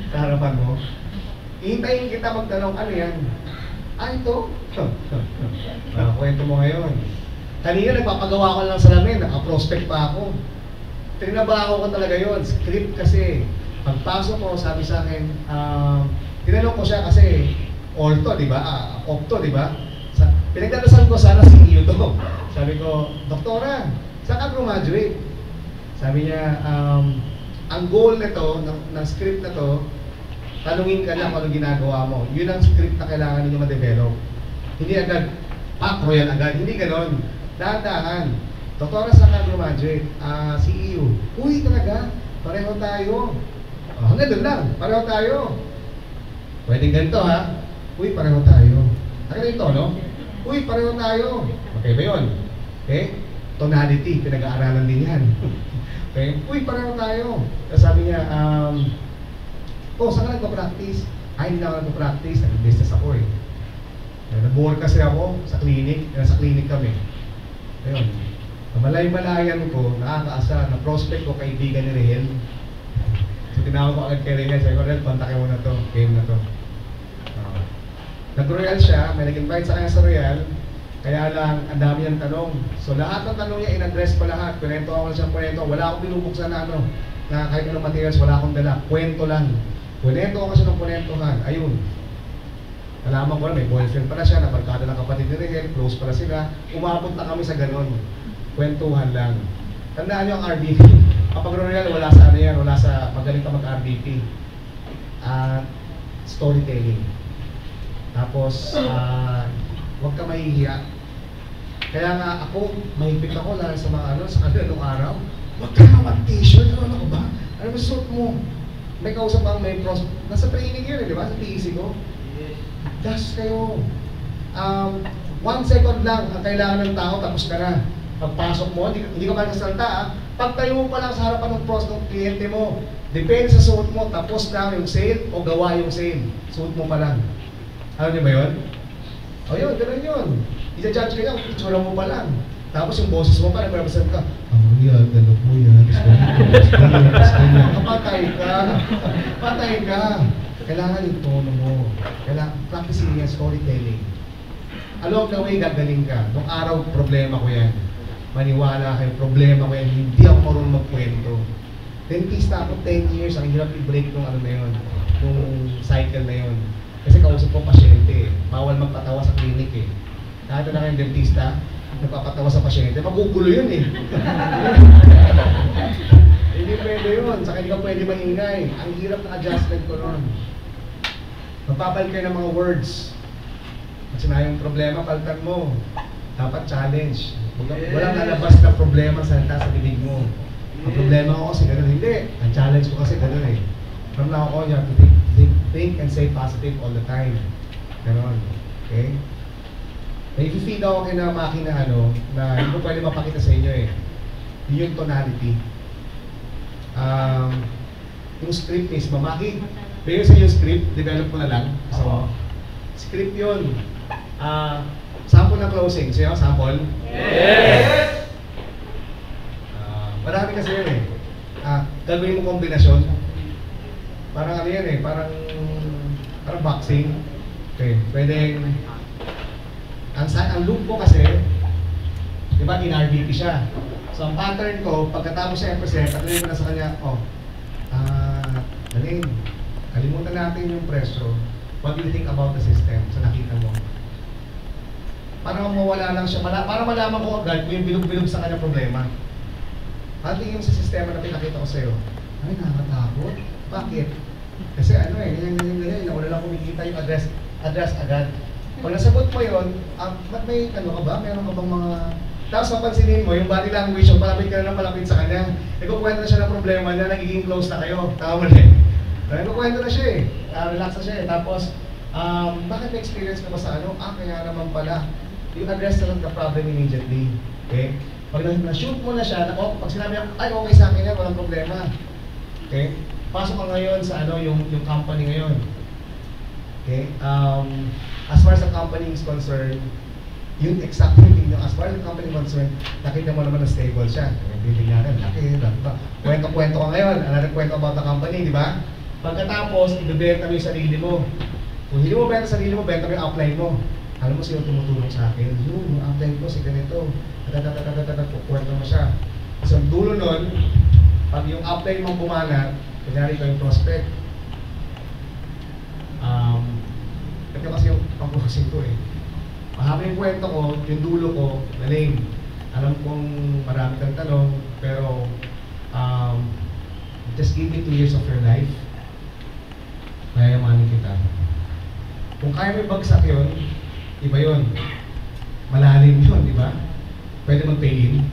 [SPEAKER 3] sa harapan mo. Ihintayin kita magtanong, ano yan? Ito? Kwento mo ngayon. Kanina nagpapagawa ko lang sa lamin, naka-prospect pa ako. Trinabaho ko talaga yon, script kasi. Pagpasok ko, sabi sa akin, tinanong ko siya kasi, orto, di ba? Opto, di ba? Pinagdadasal ko sana si iyo to. Sabi ko, Doktora, saan ka graduate? Sabi niya, ang goal nito, ng script na to, tanungin ka lang kung ano ginagawa mo. Yun ang script na kailangan ninyo ma-develop. Hindi agad, Royal agad. Hindi ganon. Dahan-dahan. Doktora, saan ka graduate? CEO. Uy, talaga. Pareho tayo. Hanggang doon lang. Pareho tayo. Pwedeng ganito ha. Uy, pareho tayo. Hanggang ito, no? Uy, pareho tayo. Okay ba yun? Okay? Tonality. Pinag-aaralan din yan. Okay? Uy, pareho tayo. Tapos sabi niya, saan ka nagpa-practice? Hindi na ako nagpa-practice. Nag-business ako eh. Nag-work kasi ako sa clinic. Nasa clinic kami. Ayun. Malay-malayan ko, nakakaasa, na prospect ko kaibigan ni Rahel. So tinawag ko agad kay Rahel, sabi ko, Rahel, kontakin mo na to, game na to. Nag-Royal siya, may nag-invite sa kanya sa Royal, kaya lang, ang dami niyang tanong. So lahat ng tanong niya, in-address ko lahat. Kwento ako siyang kwento, wala akong binubuksan na na kahit anong materials, wala akong dala. Kwento lang. Kwento ako siya ng kwentuhan, ayun. Nalaman ko na may boyfriend pala siya, nabarkada ng kapatid ni Rigel, close pala sila. Umabot na kami sa ganon. Kwentuhan lang. Tandaan nyo ang RDP. Kapag Royal, wala sa ano yan, wala sa magaling ka mag-RDP. Storytelling. Tapos, huwag ka mahihiya. Kaya nga ako, mahigpit ako lalo sa mga ano, sa kanila nung araw. Huwag ka mag-t-shirt, ano ka ba? Ano ba suot mo? May kausap ang may pros. Nasa training yun, di ba? Sa TEC ko. Just kayo. 1 second lang ang kailangan ng tao, tapos ka na. Pagpasok mo, hindi ka pa nagsasalta. Pagtayo mo pa lang sa harapan ng pros ng kliyente mo, depende sa suot mo, tapos na yung sale o gawa yung sale. Suot mo pa lang. Ano di ba yun? O yun, gano'n yun. I-judge ka lang, itsura mo pa lang. Tapos yung boses mo pa, nagpapasal ka, yan, gano'n po yan. Patay ka. Patay ka. Kailangan yung tono mo. Kailangan, practicing yan, storytelling. Along the way, gagaling ka. Nung araw, problema ko yan. Maniwala kayo, problema ko yan. Hindi ako marunong magkwento. Dentista ako 10 years, ang hirap i-break nung ano na yun, nung cycle na yun. Kasi kausap ko pasyente, bawal magpatawa sa clinic eh. Kahit na kayong dentista, nagpapatawa sa pasyente, magugulo yun eh. Hindi pwede yun, saka hindi ka pwede maingay. Ang hirap na adjustment ko nun. Magpapal kayo ng mga words. Kasi na yung problema, paltan mo. Dapat challenge. Walang lalabas na problema sa bibig mo. Ang problema ko kasi gano'n, hindi. Ang challenge ko kasi gano'n eh. From now on, you have to think and say positive all the time. Gano'n. Okay? Nai-feed ako kayo na makina na hindi ko pwede mapakita sa inyo eh. Yun yung tonality. Yung script is, mamaki. Pero sa yung script, develop ko na lang. So, script yun. Sample ng closing. Sa'yo, sample?
[SPEAKER 2] Yes!
[SPEAKER 3] Marami kasi yun eh. Gagawin mo kombinasyon. Parang ano yan eh, parang boxing. Okay, pwedeng ang loop ko kasi, di ba, in-RDP siya. So, ang pattern ko, pagkatapos siya i-present, at ko na sa kanya, Daling, kalimutan natin yung presyo. What do you think about the system sa nakita mo? Parang mawala lang siya, para malaman ko agad kung yung bilog-bilog sa kanya problema. Ang tingin sa sistema na pinakita ko sa'yo, ay, nakakatakot. Bakit? Kasi ganyan, wala lang kumikita yung address agad. Pag nasagot mo yun, ba't may ka ba? Meron ka bang mga... Tapos mapansinin mo, yung body language, yung palapit ka na ng palapit sa kanya, nagkukwento na siya ng problema niya, nagiging close na kayo. Tama mo rin. Nagkukwento na siya eh. Relax na siya eh. Tapos, bakit na-experience ka ba sa kaya naman pala. Yung address na lang the problem immediately. Okay? Pag na-shoot mo na siya, pag sinabi niya, ay okay sa akin yan, walang problema. Okay? Pasok ka ngayon sa yung company ngayon. Okay? As far as the company is concerned, yung exact thing as far as the company is concerned, nakita mo naman na stable siya. Building natin, laki, kwento-kwento ka ngayon, another kwento about the company, di ba? Pagkatapos, ibebenta mo yung sarili mo. Kung hindi mo benta sarili mo, benta mo yung upline mo. Alam mo sino tumutulong sa akin? Yung upline ko, si ganito. Kwento mo siya. So, ang dulo nun, pag yung upline mo bumanat, kunyari ko yung prospect. Ito kasi yung pag-focusing ko eh. Mahaba yung kwento ko, yung dulo ko, Daling. Alam kong marami kang tanong, pero just give me 2 years of your life. Mayayamanin kita. Kung kaya may bagsak yun, iba yun. Malalim yun, di ba? Pwede mag-pay-in.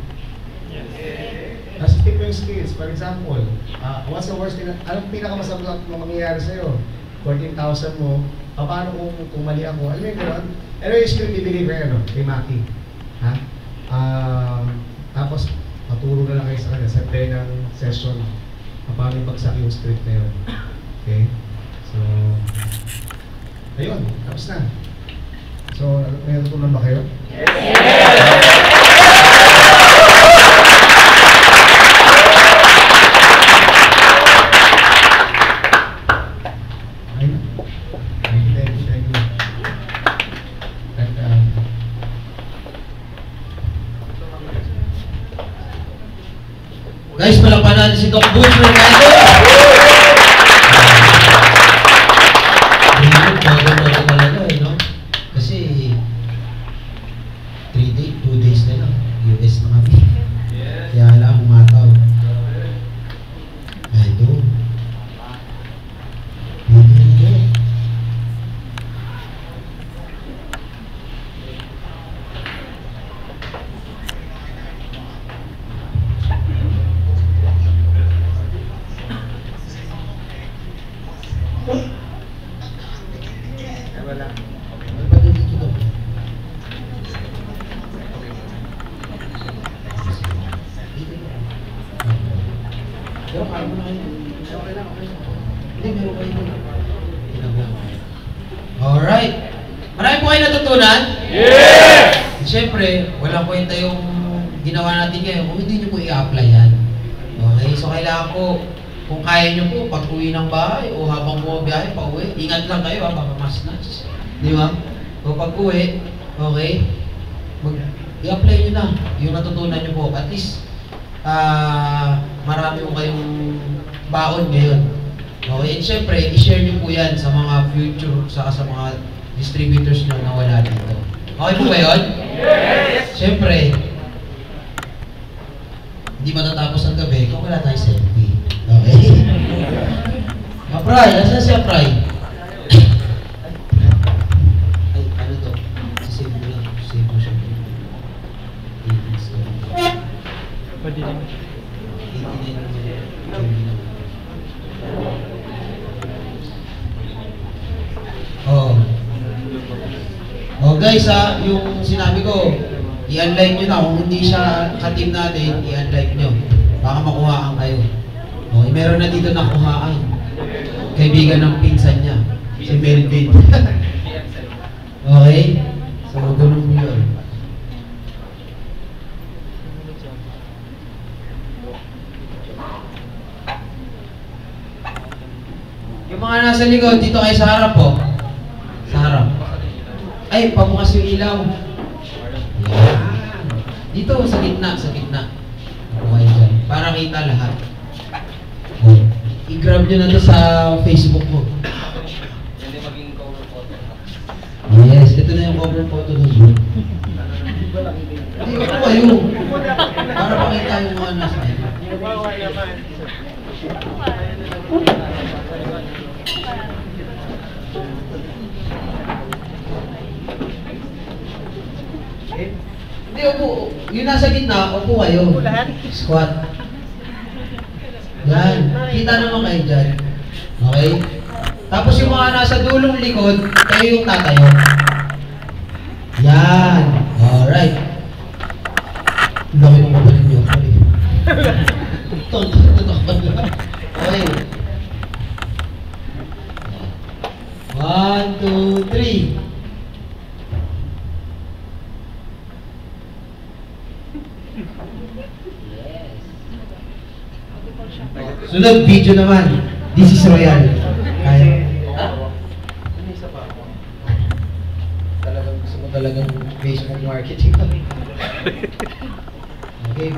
[SPEAKER 3] Tapos tip mo yung skills. For example, what's the worst thing? Anong pinakamasarap na mangyayari sa'yo? 14,000 mo, paano kung mali ako? Alam mo yun? Ano yung skill bibigay ko yan, kay Maki? Ha? Tapos, maturo na lang kayo sa kanya sa day ng session. Paano bagsak yung script na yun. Okay? So, ayun, tapos na. So, may natutunan ba kayo?
[SPEAKER 2] Yes!
[SPEAKER 1] Guys, palakpan natin si Doc Butch Mercado. Bago talaga, no? Hindi, meron kayo doon. Alright. Marami po kayo natutunan?
[SPEAKER 2] Yes!
[SPEAKER 1] Siyempre, walang kwenta yung ginawa natin ngayon kung hindi nyo po i-apply yan. Okay? So, kailangan po, kung kaya nyo po, pag uwi ng bahay o habang bumabiyahe, pa uwi, ingat lang kayo ha, baka mas-nuts. Di ba? O pag uwi, okay, i-apply nyo na yung natutunan nyo po. At least, marami po kayong baon ngayon. Okay? And syempre, i-share nyo po yan sa mga future, saka sa mga distributors nyo na wala dito. Okay po ba yun?
[SPEAKER 2] Yes!
[SPEAKER 1] Siyempre, hindi matatapos ang gabi kung wala tayong selfie. Okay? Apray, nasa si Apray? Ay, ano to? Sisave mo lang. Save mo siya.
[SPEAKER 2] Pwede naman.
[SPEAKER 1] 89. Oh. Oh guys yung sinabi ko, i-unlike nyo na. Kung hindi siya ka-team natin, i-unlike nyo. Baka makuhaan kayo. Okay, meron na dito nakuhaan. Kaibigan ng pinsan niya. Si Melvin. Okay? So, ganun yun. Yung mga nasa likod, dito kayo sa harap po. Sa harap. Ay, pabukas yung ilaw. Yan. Dito, sa gitna, sa gitna. Okay dyan. Para kita lahat. Oh. I-grab nyo na to sa Facebook mo.
[SPEAKER 2] Hindi maging cover photo.
[SPEAKER 1] Yes, ito na yung cover photo ng group. Hindi, ito kayo. Para makita yung mga nasa kayo. Hindi, upo. Yung nasa gitna, upo kayo. Squat. Yan. Kita naman kayo dyan. Okay? Tapos yung mga nasa dulong likod, kayo yung tatayo. Yan. Alright. Laki ng kapatid niyo. Tutok-tutok lang. Okay. 1, 2, 3. Sunod, video naman. This is Royal. Kaya. Talagang gusto mo talagang Facebook marketing. Okay.